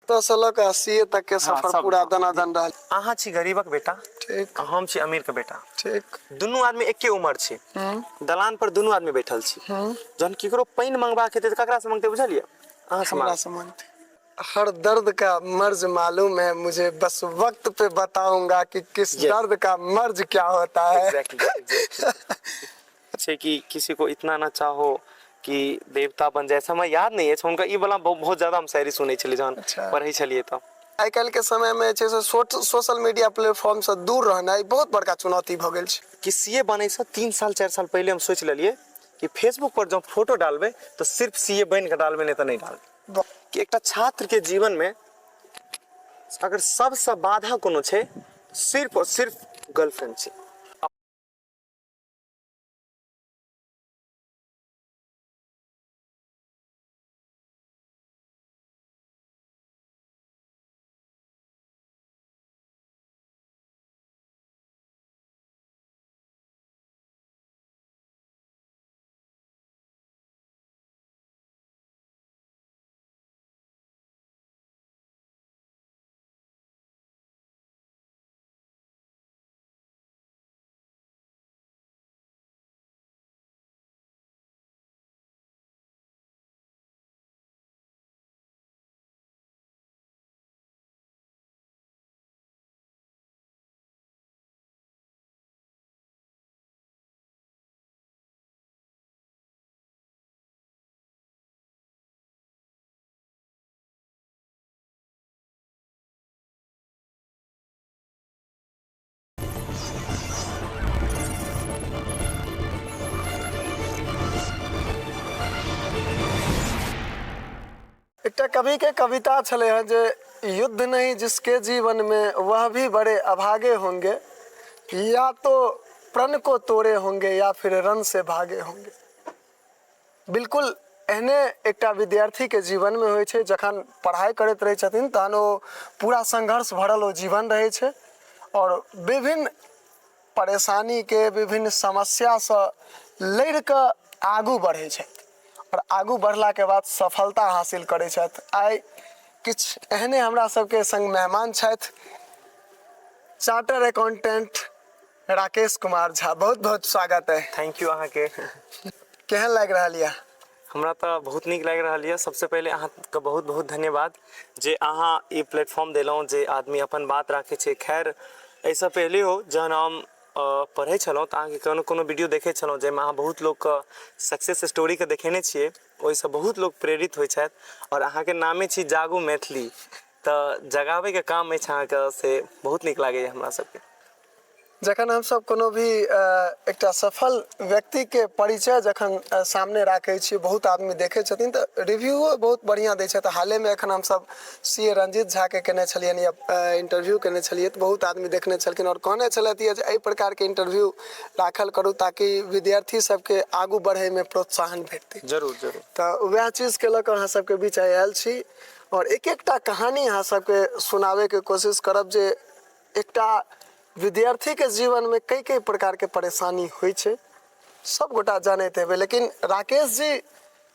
तो से लऽ कऽ 80 तक के सफर सब पूरा दनादन रहल। अहाँ छी गरीबक बेटा, ठीक हम छी अमीर के बेटा, ठीक। दुनू आदमी एके उम्र छी, दलान पर दुनू आदमी बैठल छी, जहन केकरो पानि मंगबाक हेतै तऽ ककरा से मंगतै बुझलियै? अहाँ से हमरा मांग। से मांगते। हर दर्द का मर्ज मालूम है मुझे, बस वक्त पे बताऊंगा कि किस दर्द का मर्ज क्या होता है। अच्छे कि किसी को इतना ना चाहो कि देवता बन जाए, समय याद नहीं है उनका ई वाला बहुत ज्यादा हम शायरी सुनै छलियै जहन पढ़ै छलियै तऽ। आइ काल्हि के समय में छै से सोशल मीडिया प्लेटफॉर्म से दूर रहनाइ बहुत बड़का चुनौती भऽ गेल छै। कि सीए बनै से 3 साल 4 साल पहले हम सोच लेलिए कि फेसबुक पर जब फोटो डालबे तो सिर्फ सीए बन के डालबे, नहीं तो नहीं डालबे। कि एक छात्र के जीवन में अगर सबसे बाधा कोनो छै सिर्फ और सिर्फ गर्लफ्रेंड छै। एक कवि के कविता छले हैं जे युद्ध नहीं जिसके जीवन में वह भी बड़े अभागे होंगे, या तो प्रण को तोड़े होंगे या फिर रण से भागे होंगे। बिल्कुल एहने एक विद्यार्थी के जीवन में होय छै, जखन पढ़ाई करैत रहे छथिन तहन ओ पूरा संघर्ष भरल ओ जीवन रहे छै और विभिन्न परेशानी के विभिन्न समस्या से लड़ कऽ आगू बढ़े छै और आगू बढ़ला के बाद सफलता हासिल करे छथि। आइ किछ एहने हमरा सबके संग मेहमान छथि, चार्टर अकाउंटेंट राकेश कुमार झा। बहुत बहुत स्वागत है। थैंक यू अहाँ के। केहन लग रहा है? हमरा तो बहुत नीक लग रहा है। सबसे पहले अहाँ के बहुत बहुत धन्यवाद जे अहाँ ई प्लेटफॉर्म देलौं जे आदमी अपन बात राखे छै। खैर ऐसा पहले हो जहन हम पढ़े छलौं तऽ अहाँ के कोनो वीडियो देखे छलौं जाहिमे अहाँ बहुत लोग के सक्सेस स्टोरी के देखेने छियै, ओहिसँ बहुत लोग प्रेरित होइ छथि और अहाँ के नामे छी जागू मैथिली, तऽ जगावे के काम अछि अहाँ के, से बहुत नीक लागे हमरा सबके। जखन हम सब कोनो भी एक सफल व्यक्ति के परिचय जखन सामने राखे छी, बहुत आदमी देखे छथिन तऽ रिव्यू बहुत बढ़िया दै छथि। हाले में एखन हम सब सीए रंजीत झा के केने छलियनि या इंटरव्यू केने छलियै तऽ बहुत आदमी देखने छलखिन और कहने छलथि जे एहि प्रकार के इंटरव्यू राखल करू ताकि विद्यार्थी सबके आगू बढ़े में प्रोत्साहन भेटतै। जरूर जरूर। तऽ वएह चीज के लऽ कऽ अहाँ सबके बीच आयल छी और एक एकटा कहानी अहाँ सबके सुनावे के कोशिश करब जे एकटा विद्यार्थी के जीवन में कई कई प्रकार के परेशानी हुई छै, सब गोटा जानते हेबै, लेकिन राकेश जी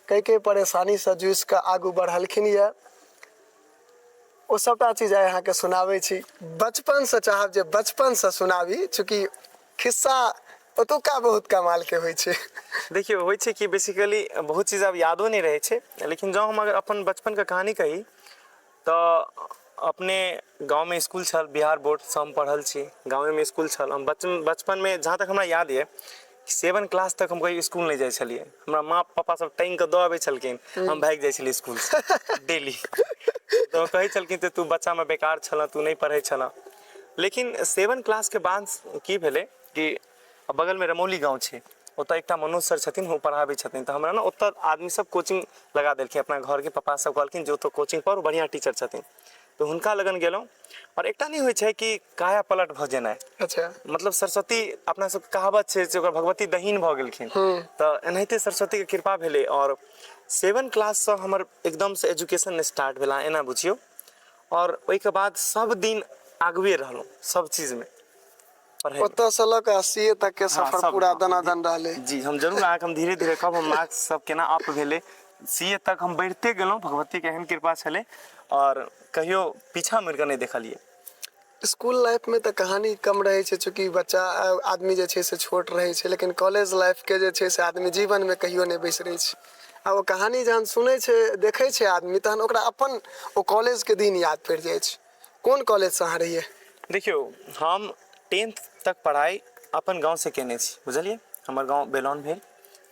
कई कई परेशानी से जूझ के आगू बढ़लखिन ये, वो सबटा चीज आइ अहाँ के सुनावे छी। बचपन से चाहब जे बचपन से सुनावी, चूंकि खिस्सा ओतुका बहुत कमाल के होइ छै। देखिए होइ छै कि बेसिकली बहुत चीज अब यादो नहीं रहे छै, लेकिन जब हम अगर अपन बचपन का कहानी कही तो अपने गांव में स्कूल छल, बिहार बोर्ड से हम पढ़ल छी, गाँव में स्कूल छल। हम बचपन में जहाँ तक हमरा याद है 7 क्लास तक हम कहीं स्कूल नहीं जाए छलिए। हमरा माँ पापा सब टांग के दऽ आबै छलखिन, हम भाग जाए छलिए स्कूल से डेली। तो कहे छलखिन ते तू बच्चा में बेकार छल, तू नहीं पढ़े छल। लेकिन 7 क्लास के बाद की भेले कि बगल में रमौली गाँव छै, ओतऽ एकटा मनोज सर छथिन, वो पढ़ाबै छथिन। तऽ हमरा ना ओतऽ आदमी सब कोचिंग लगा देलखिन, अपना घर के पापा सब कहलखिन जे ओतऽ कोचिंग पर बढ़िया टीचर छथिन। तो हुनका लगन गेलौं और एकटा नहीं होइ छै कि काया पलट भ जेनाइ। अच्छा। मतलब सरस्वती अपना सब कहावत छै जे ओकर भगवती दहीन भ गेलखिन, तऽ एनाहिते सरस्वती के कृपा भेलै और 7 क्लास से हमर एकदम से एजुकेशन स्टार्ट भेला एना बुझियौ। और ओइ के बाद सब दिन आगुए रहलौं सब चीज में। ओतऽ से लऽ कऽ 80 तक के सफर पूरा दनादन रहले। जी हम जरूर अहाँके हम धीरे धीरे कहब हम मार्क्स सब केना अप भेले सीए तक हम बढ़ते गेलहुँ, भगवती के एहन कृपा छलै और कहियो पीछा मुड़ि कऽ नहि देखलियै। स्कूल लाइफ में तो कहानी कम रहे छै, चूँकि बच्चा आदमी जे छै से छोट रहे छै, लेकिन कॉलेज लाइफ के जे छै से आदमी जीवन में कहियो नहीं बिसरै छै। आ वो कहानी जहन सुनै छै देखै छै आदमी, तहन ओकरा अपन वो कॉलेज के दिन याद पड़ि जाइ छै। कोन कॉलेज से अहाँ रहियै? देखियौ, हम 10th तक पढ़ाई अपन गाँव से केने छी, बुझलियै। हमर गाँव बेलौन भेल,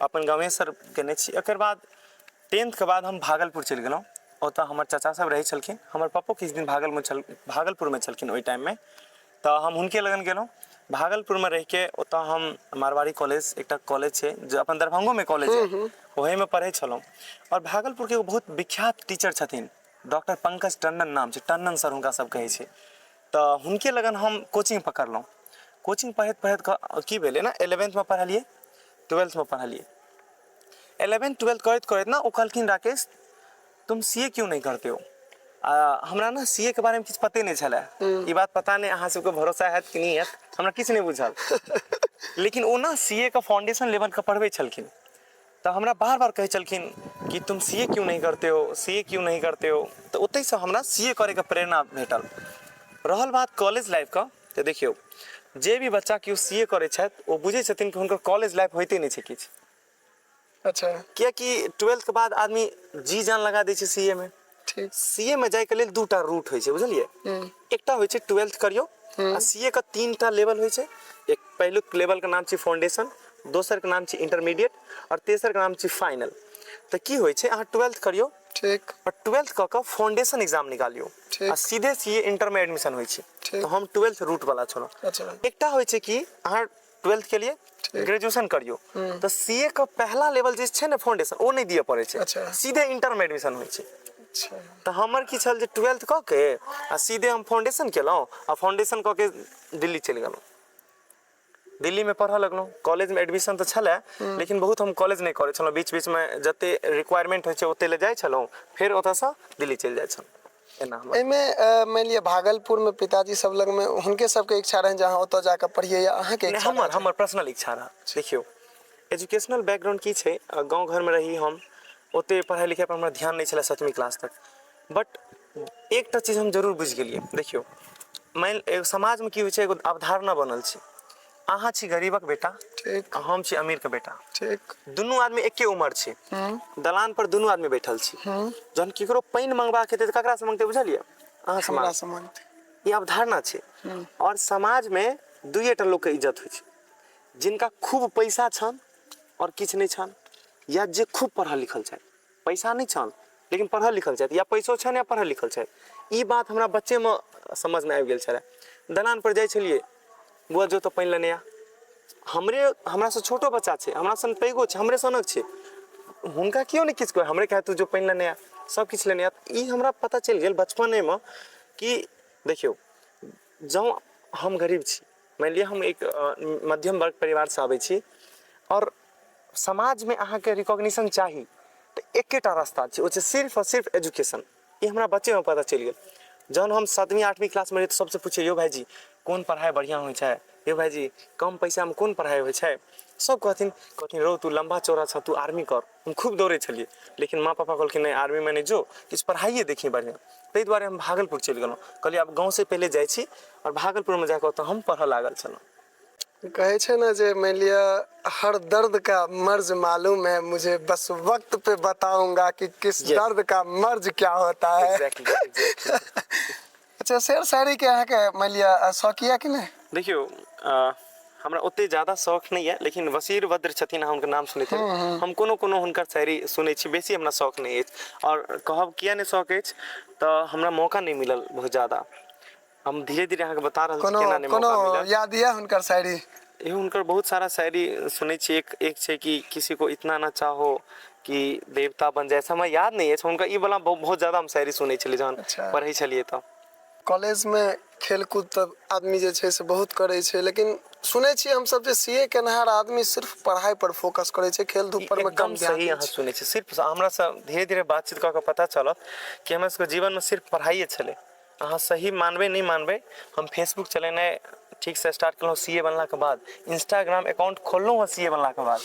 अपन गाँवे से केने छी। एकर बाद 10th के बाद हम भागलपुर चलि गेलहुँ। ओतऽ हमर चाचा सब रहै छलखिन, हमर पप्पो किछु दिन भागलपुरमे छलखिन ओहि टाइममे, तऽ हम हुनके लगन गेलहुँ। भागलपुरमे रहिके ओतऽ हम मारवाड़ी कॉलेज, एकटा कॉलेज छै जे अपन दरभंगोमे कॉलेज है, ओहीमे पढ़ै छलहुँ। और भागलपुरके एगो बहुत विख्यात टीचर छथिन, डॉक्टर पंकज टंडन नाम छै, टंडन सर हुनका सब कहै छै। तऽ हुनके लगन हम कोचिंग पकड़लहुँ। कोचिंग पढ़ैत पढ़ैत की भेलै ना, 11th में पढ़लियै, 12th में पढ़लियै। 11th 12th करैत करैत ना, वो कहलखिन राकेश तुम सीए क्यों नहीं करते हो? हमरा ना सीए के बारेमे किछु पते नहि छलै। ई बात पता नहि अहाँ सबके भरोसा हैत कि नहि हैत, हमरा किछु नहि बुझल। लेकिन ओ ना सीए का फाउंडेशन लेवल का पढ़बै छलखिन। तऽ हमरा बार बार कहै छलखिन कि तुम सीए क्यों नहीं करते हो, सीए क्यों नहीं करते हो। तऽ ओतहिसँ हमरा सीए करैके प्रेरणा भेटल। रहल बात कॉलेज लाइफ का, तऽ देखियौ जे भी बच्चा केओ सीए करै छथि ओ बुझै छथिन कि हुनकर कॉलेज लाइफ होइते नहि छै किछु। अच्छा, कियाकि 12th के बाद आदमी जी जान लगा दै छै सीए में। ठीक। सीए में जाइके लेल दूटा रूट होइ छै, बुझलियै। एकटा होइ छै 12th करियौ, आ सीए का 3टा लेवल होइ छै। एक पहिलुक लेवल का नाम छै फाउंडेशन, दोसर के नाम छै इंटरमीडिएट, और तेसर के नाम छै फाइनल। तऽ की होइ छै, अहाँ 12th करियौ, ठीक। और 12th कऽ कऽ फाउंडेशन एग्जाम निकालियौ, आ सीधे सीए इंटर में एडमिशन होइ छै। ठीक। तऽ हम 12th रूट वाला छलहुँ। अच्छा। एकटा होइ छै कि अहाँ 12th के लिए ग्रेजुएशन करियौ, तऽ सीए का पहला लेवल जे छै ने फाउंडेशन, ओ नहीं दिए पड़ै छै। अच्छा। सीधे इंटर में एडमिशन होइ छै। अच्छा। तऽ हमर की छल जे 12th कऽ के आ सीधे हम फाउंडेशन केलहुँ, आ फाउंडेशन कऽ के दिल्ली चलि गेलहुँ। दिल्ली में पढ़ऽ लगलहुँ। कॉलेज में एडमिशन तऽ छलै, लेकिन बहुत हम कॉलेज नहि करै छलहुँ। बीच बीचमे जते रिक्वायरमेंट होइ छै ओते ले जाइ छलहुँ, फेर ओतऽसँ दिल्ली चलि जाइ छलहुँ। एना हमर एहिमे मानि लिअ भागलपुर में पिताजी सब लग में हुनके सबके इच्छा रहनि जे अहाँ ओतऽ जाकऽ पढ़ियै, या अहाँके नहीं, इच्छा रहै? हमर पर्सनल इच्छा रहा। देखियौ एजुकेशनल बैकग्राउंड की छै, गाँव घरमे रही हम, ओते पढ़ाई लिखाई पर हमरा ध्यान नहीं छलै 7वीं क्लास तक। बट एकटा चीज हम जरूर बुझि गेलियै। देखियौ एगो समाजमे की होइ छै, एगो अवधारणा बनल छै, अहाँ छी गरीबक बेटा, ठीक। आ हम छी अमीर के बेटा। ठीक। दुनू आदमी एके उम्र छै, दलान पर दुनू आदमी बैठल छी। जहन केकरो पानि मंगबाक हेतै तऽ ककरा से मंगतै बुझलियै? अहाँ से हमरा मांगतै। समान। ई अवधारणा छै। और समाज में दुइएटा लोक के इज्जत होइ छै, जिनका खूब पैसा छन और किछु नहीं छन, या जे खूब पढ़ल लिखल छथि। पैसा नहीं छन लेकिन पढ़ल लिखल छथि, या पैसो छनि या पढ़ल लिखल छथि। ई बात हमरा बच्चे में समझ में आबि गेल छलै। दलान पर जाइ छलियै, बौआ जो तो पानि लेने आ। हमरा से छोटो बच्चा छै, हमरा सन पैघो छै, हमरे सनक छै, हुनका कियो नहीं किछु कहै, हमरे कहै तू जो पानि लेने आ, सब किछु लेने आ। ई हमरा पता चलि गेल बचपने में कि देखियौ जँ हम गरीब छी, मानि लिअ हम एक मध्यम वर्ग परिवार से आबै छी, और समाज में अहाँके रिकॉग्निशन चाही, तऽ एकेटा रास्ता छै, ओ छै सिर्फ और सिर्फ एजुकेशन। ई हमरा बच्चे में पता चलि गेल। जहन हम 7वीं 8वीं क्लास में रहियै तऽ सबसे पूछिए, यौ भाईजी कोन पढ़ाई बढ़िया होइ छै, यौ भाईजी कम पैसा में कोन पढ़ाई होइ छै। सब कहथिन रौ तू लम्बा चौड़ा छ, तू आर्मी कर। हम खूब दौड़ै छलियै, लेकिन माँ पापा कहलखिन नहीं आर्मी में नहीं जो, किछु पढ़ाइए देखी बढ़िया। ताहि दुआरे हम भागलपुर चलि गेलहुँ। कहलियै आब गाँव से पहिले जाइ छी, और भागलपुर में जाकऽ ओतऽ हम पढ़ऽ लागल छलहुँ। कहे छै ना जे मान लिया हर दर्द का मर्ज मालूम है मुझे, बस वक्त पे बताऊंगा कि किस Yes. दर्द का मर्ज क्या होता है। Exactly. अच्छा, शेर शायरी के अहाँ के मान लिया शौकिया कि नहीं? देखियो हमरा ओते ज्यादा शौक नहीं है, लेकिन वसीर वद्र छथिन, अहाँ हुनकर नाम सुनैत हेबै। हम कोनो हुनकर शायरी सुनै छी, बेसी हमरा शौक नहीं अछि। और कहब किया नहीं शौक अछि, तऽ हमरा मौका नहीं मिलल बहुत ज्यादा। हम धीरे धीरे अहाँके बता रहल छी केना नहीं मौका मिलल। याद यऽ हुनकर शायरी? हुनकर बहुत सारा शायरी सुनै छी। एक छै कि किसी को इतना ना चाहो कि देवता बन जाए, हमरा याद नहीं अछि। हुनकर ई वाला बहुत ज्यादा हम शायरी सुनै छलियै जहन पढ़ै छलियै तऽ। कॉलेज में खेल कूद तऽ आदमी जे छै से बहुत करे छै, लेकिन सुनै छियै हम सब जे सीए केनहार आदमी सिर्फ पढ़ाई पर फोकस करे छै, खेल धूप पर में एकदम कम ध्यान सही दै अहाँ छै। सुनै छी। सिर्फ हमरा से धीरे धीरे बातचीत कऽ के पता चलत कि हमरा सबके जीवन में सिर्फ पढ़ाइए छलै। अहाँ सही मानबै नहीं मानबै, हम फेसबुक चलेनाइ ठीक से स्टार्ट केलहुँ सीए बनला के बाद, इंस्टाग्राम अकाउंट खोललहुँ हँ सीए बनला के बाद।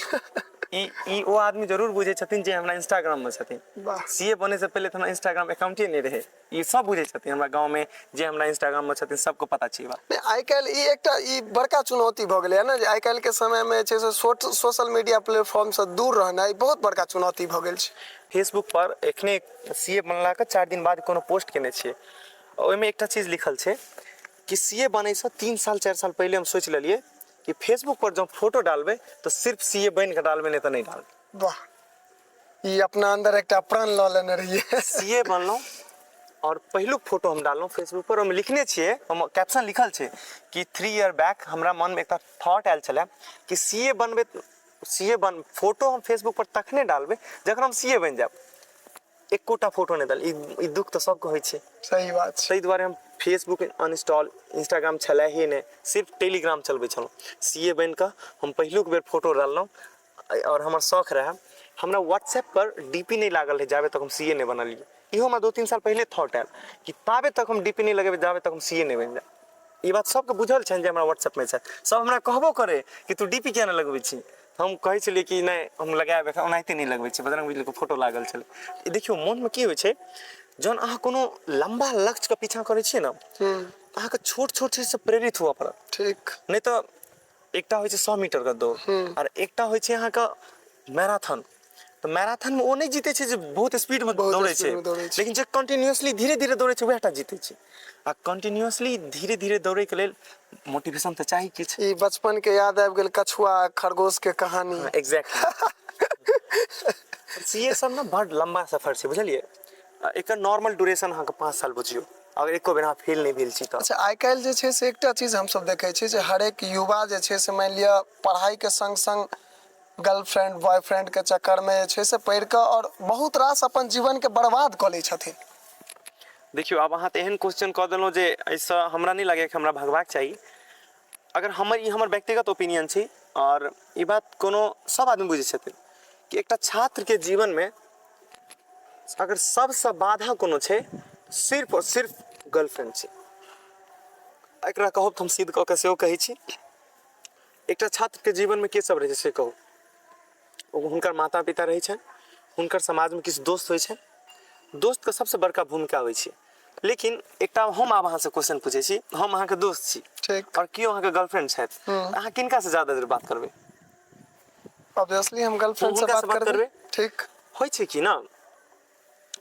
ई वो आदमी जरूर बुझे छथिन जे हमरा इंस्टाग्राम में छथिन। वाह। सीए बने से पहले तो हमरा इंस्टाग्राम अकाउंटे नहीं रहे। ई सब बुझे छथिन हमरा गांव में जे हमरा इंस्टाग्राम में छथिन, सबको पता छै ई बात। नहीं, आइ काल्हि ई एकटा ई बड़का चुनौती भऽ गेलै है ना, जे आइ काल्हि के समय में छै से सोशल मीडिया प्लेटफॉर्म से दूर रहनाइ बहुत बड़का चुनौती भऽ गेल छै। फेसबुक पर एखने सीए बनला के 4 दिन बाद कोनो पोस्ट केने छियै, ओहिमे एकटा चीज लिखल छै कि सीए बनै से 3 साल 4 साल पहले हम सोच लेलिए कि फेसबुक पर जब फोटो डालबै तो सिर्फ सीए बन के डालबै, नहीं तो नहीं डालबै। वाह, ई अपना अंदर एकटा प्राण लऽ लेने रहिए। सीए बनलहुँ और पहिलुक फोटो हम डाललहुँ फेसबुक पर, ओहिमे लिखने छियै, हम कैप्शन लिखल छै कि 3 ईयर बैक हमरा मन में एकटा थॉट आयल छलै कि सीए बनबै, फोटो हम फेसबुक पर तखने डालबै जखन हम सीए बनि जायब। एकोटा फोटो नहीं डाल, ई दुख तो सबके होइ छै। सही बात छै। ताहि दुआरे हम फेसबुक अनइंस्टॉल, इंस्टाग्राम छलै ही नहीं, सिर्फ टेलीग्राम चलबै छलहुँ। सीए बनि कऽ हम पहिलुक बेर फोटो डाललहुँ और हमर शौक रहै। हमरा व्हाट्सएप पर डीपी नहीं लागल रहे जाबे तक हम सीए नहीं बनलिए। इहो हमरा 2-3 साल पहले थॉट आयल कि ताबे तक हम डीपी नहीं लगेबै जाबे तक हम सीए नहीं बनि जायब। ई बात सबके बुझल छनि जे हमरा व्हाट्सएप में छै। सब हमरा कहबो करे कि तू डीपी किया नहीं लगबै छी, हम कहै छलिए कि नहीं हम लगाएब, ओनाहिते नहीं लगबै छी, बजरंगबली के फोटो लागल छलै। ई देखियो मन में की होइ छै, जहन अहाँ कोनो लंबा लक्ष्य के पीछा करै छियै ना, अहाँके छोट छोट चीज से प्रेरित हुआ पड़त। ठीक। नहीं तो एकटा होइ छै 100 मीटर के दौड़ और एकटा होइ छै अहाँके मैराथन। तो मैराथन में वो नहीं जीते छै जे बहुत स्पीड में दौड़े छै, लेकिन जे कंटिन्यूअसली धीरे धीरे दौड़े छै वएहटा जीते छै। आ कंटिन्यूअसली धीरे धीरे दौड़े के लेल मोटिवेशन तो चाहिए किछ। ई बचपन के याद आबि गेल, कछुआ खरगोश के कहानी। एग्जैक्टली। सीए सब ना बड़ लंबा सफर छै, बुझलिए। एकर नॉर्मल ड्यूरेशन अहाँके 5 साल बुझियो, अगर एको बेर अहाँ फेल नहीं भेल छी तऽ। अच्छा, आइ काल्हि जे छै से एकटा चीज हमसब देखै छियै जे हरेक युवा जे छै से मानि लिअ पढ़ाई के संग संग गर्लफ्रेंड बॉयफ्रेंड के चक्कर में जे छै से पढ़ि कऽ और बहुत रास अपन जीवन के बर्बाद कऽ लै छथिन। देखियो आब अहाँ तऽ एहन क्वेश्चन कऽ देलहुँ जे एहिसँ हमरा नहीं लागैए कि हमरा भगबाक चाही। अगर हमर व्यक्तिगत ओपिनियन छै और ई बात कोनो सब आदमी बुझै छथिन कि एकटा छात्र के जीवन में अगर सबसे बाधा कोनो छै, सिर्फ और सिर्फ गर्लफ्रेंड छै। एकरा कहब तऽ हम सीध कऽ के सेहो कहै छी, एकटा छात्र के जीवन में के सब रहै छै से कहू। हुनकर माता पिता रहै छनि, हुनकर समाज में किछु दोस्त होइ छै, दोस्त के सबसे बड़का भूमिका होइ छै। लेकिन एकटा हम आब अहाँ से क्वेश्चन पूछे छी, हम अहाँ के दोस्त छी ठीक। और कियो अहाँ के गर्लफ्रेंड छथि, अहाँ किनका से ज्यादा देर बात करबै? ऑब्वियसली हम गर्लफ्रेंड से बात करबै। ठीक। होइ छै कि ना,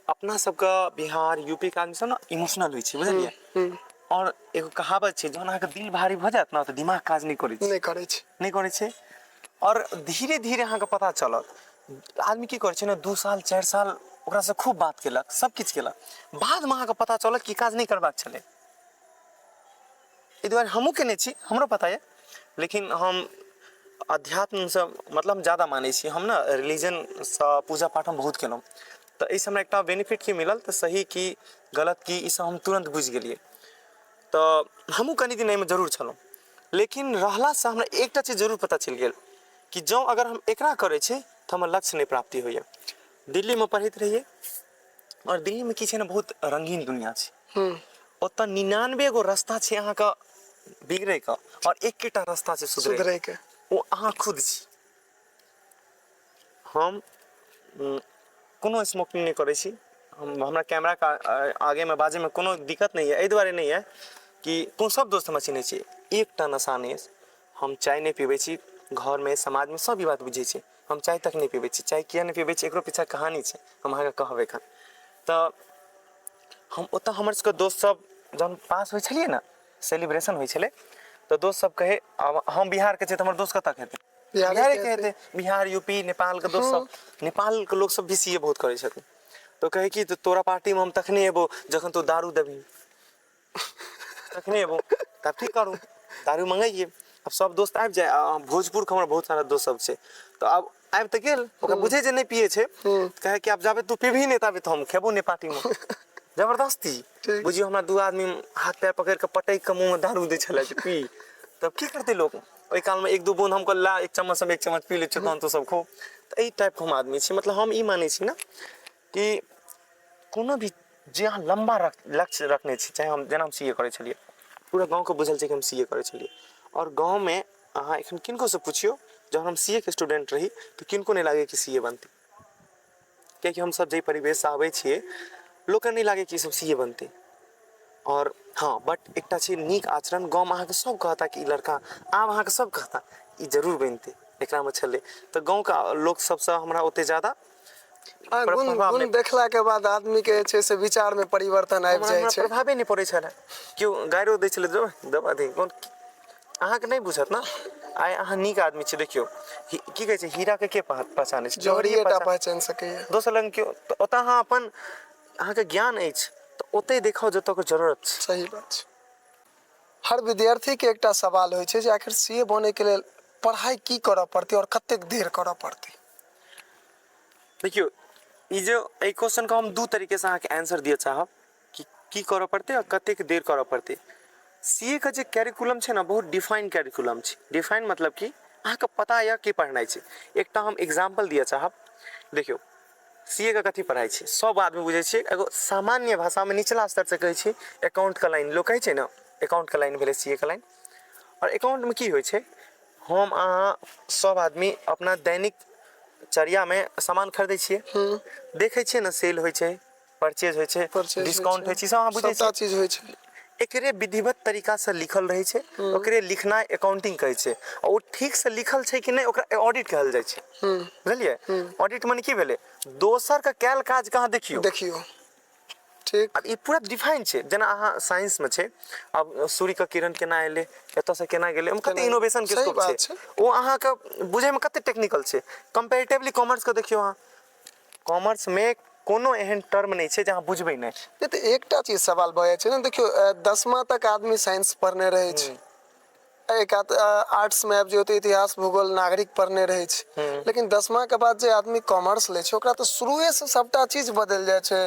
अपना सबके बिहार यूपी के आदमी सब ना इमोशनल होइ छै, बुझलिए। और एगो कहावत छै, जहन अहाँके दिल भारी भऽ जायत ना तऽ दिमाग काज नहीं करै छै। नहीं करै छै। और धीरे धीरे अहाँके पता चलत, आदमी की करै छै ना 2 साल 4 साल ओकरा से खूब बात केलक, सब किछु केलक, बाद में अहाँके पता चलत कि काज नहीं करबाक छलै। एहि दुआरे हमहूँ केने छी, हमरो पता है, लेकिन हम अध्यात्म से मतलब ज्यादा मानै छी। हम ना रिलीजन से पूजा पाठ हम बहुत केलहुँ, तऽ एहिसँ हमरा एकटा बेनिफिट की मिलल तऽ सही की गलत की ई सब हम तुरंत बुझि गेलिए। तऽ हमहूँ कनि दिन एहिमे जरूर छलहुँ, लेकिन रहलासँ हमरा एकटा चीज जरूर पता चलि गेल कि जँ अगर हम एकरा करै छी तऽ हमर लक्ष्य नहीं प्राप्ति होइए। दिल्ली में पढ़ैत रहिए और दिल्ली में की छै ना बहुत रंगीन दुनिया छै। ओतऽ 99 गो रास्ता छै अहाँके बिगड़ै के और एकेटा रास्ता छै सुधरै के, ओ अहाँ खुद छी। हम कोनो स्मोकिंग नहीं करै छी, हमरा कैमरा के आगे में बाजे में कोनो दिक्कत नहीं है। एहि दुआरे नहीं है कि कोनो सब दोस्त हमरा चिन्है छै, एकटा नशा नहीं है। हम चाय नहीं पीबै छी, घर में समाज में सब ई बात बुझै छै, हम चाय तक नहीं पीबै छी। चाय किया नहीं पीबै छी एकरो पीछा कहानी छै, हम अहाँके कहब एखन। तऽ हम ओतऽ हमर सबके दोस्त सब जहन पास होइ छलिए ना, सेलिब्रेशन होइ छलै, तऽ दोस्त सब कहे आब हम बिहार के छै तऽ हमर दोस्त कतऽ के हेतै, बिहारे के हेतै। बिहार यूपी नेपाल के दोस्त सब, नेपाल के लोग सब भी सीए बहुत करै छथिन। तो कहे कि तोरा पार्टी में हम तखने एबो जखन तू दारू देबही, तखने एबो। तब ठीक करू, दारू मंगैये। अब सब दोस्त आबि जाए, भोजपुर के हमर बहुत सारा दोस्त सब छै, तो अब आबि तऽ गेल, ओकरा बुझे जे नहीं पिए छै, कहे कि आब जाबे तू पीबही नहीं ताबे तो हम खेबो नहीं पार्टी में। जबरदस्ती बुझियो, हमरा 2 आदमी हाथ पैर पकड़ के पटक के मुंह में दारू दै छलै पी। तब की करते लोग, ओहि काल में 1-2 बूंद हमको ला, 1 चम्मच सब 1 चम्मच पी ले तहन तो सब खो। तऽ एहि टाइप के हम आदमी छी। मतलब हम ई मानै छी ना कि कोनो भी जे अहाँ लंबा लक्ष्य रखने छी, चाहे हम जेना हम सीए करै छलिए, पूरा गाँव के बुझल छै कि हम सीए करै छलिए, और गाँव में अहाँ एखन किनको से पुछियो जब हम सीए के स्टूडेंट रही तो किनको नहीं लागे कि सीए बनते, कियाकि हम सब जे परिवेश से आबै छियै लोक के नहीं लागे कि सब सीए बनते। और हाँ बट एकटा छै नीक आचरण, गाँव में अहाँके सब कहता कि ई लड़का, आब अहाँके सब कहता ई जरूर बनते, एकरा में छलै। तो गाँव का लोक सबसे हमरा ओते ज्यादा गुण देखला के बाद आदमी के छै से विचार में परिवर्तन आबि जाइ छै, प्रभावे नहीं पड़े छलै। केओ गाइरो दै छलै दबा दे, अहाँके नहीं बुझत ना। आइ अहाँ नीक आदमी छी, देखियो की कहै छै हीरा के पहचानै छै, जोहरिये टा पहचान सकैया। दोसर लग केओ ओतऽ अहाँ अपन अहाँके ज्ञान अछि तऽ ओतै देखाउ जतऽ के जरूरत छै। सही बात छै। हर विद्यार्थी के एकटा सवाल होइ छै जे आखिर सीए बने के लेल पढ़ाई की करऽ पड़तै और कतेक देर करऽ पड़तै। देखियो ई जो एहि क्वेश्चन का हम दू तरीके से अहाँके आंसर दिए चाहब कि की करऽ पड़तै और कतेक देर करऽ पड़तै। सीए का जे कैरिकुलम छै ना बहुत डिफाइन कैरिकुलम छै। डिफाइन मतलब कि अहाँके पता यऽ कि पढ़नाइ छै। एकटा हम एग्जाम्पल दिए चाहब, देखियो सीए का कथी पढ़ाई छै सब आदमी बुझे छै, एगो सामान्य भाषा में निचला स्तर से कहै छै अकाउंट का लाइन, लोग कहै छै ना अकाउंट का लाइन भेलै सीए का लाइन। और अकाउंट में की होइ छै, हम अहाँ सब आदमी अपना दैनिक चर्या में सामान खरीदै छियै, देखै छियै ना सेल होइ छै, परचेज होइ छै, डिस्काउंट होइ छै, सब अहाँ बुझै सबटा छियै। चीज होइ छै। एकरे विधिवत तरीका से लिखल रहे छै, ओकरे लिखनाइ अकाउंटिंग कहै छै। और वो ठीक से लिखल छै कि नहीं ओकरा ऑडिट कहल जाइ छै, बुझलियै। ऑडिट माने की भेलै, दोसर का कैल काज के अहाँ देखियौ। ठीक। अब ई पूरा डिफाइन छै, जेना अहाँ साइंस में छै, अब सूर्य का किरण केना एलै, एतऽ से केना गेलै, ओहिमे कते इनोवेशन के स्कोप छै, ओ अहाँके बुझै में कते टेक्निकल छै। कंपैरेटिवली कॉमर्स के देखियौ अहाँ, कॉमर्स में कोनो एहन टर्म नहीं छै जे अहाँ बुझबै नहीं। नहीं तो एकटा चीज सवाल भऽ जाइ छै ने, देखियो 10मा तक आदमी साइंस पढ़ने रहै छै, एक आर्ट्स में आबि जेतै इतिहास भूगोल नागरिक पढ़ने रहै छै, लेकिन 10मा के बाद जे आदमी कॉमर्स लै छै ओकरा तऽ शुरुए से सबटा चीज बदलि जाइ छै।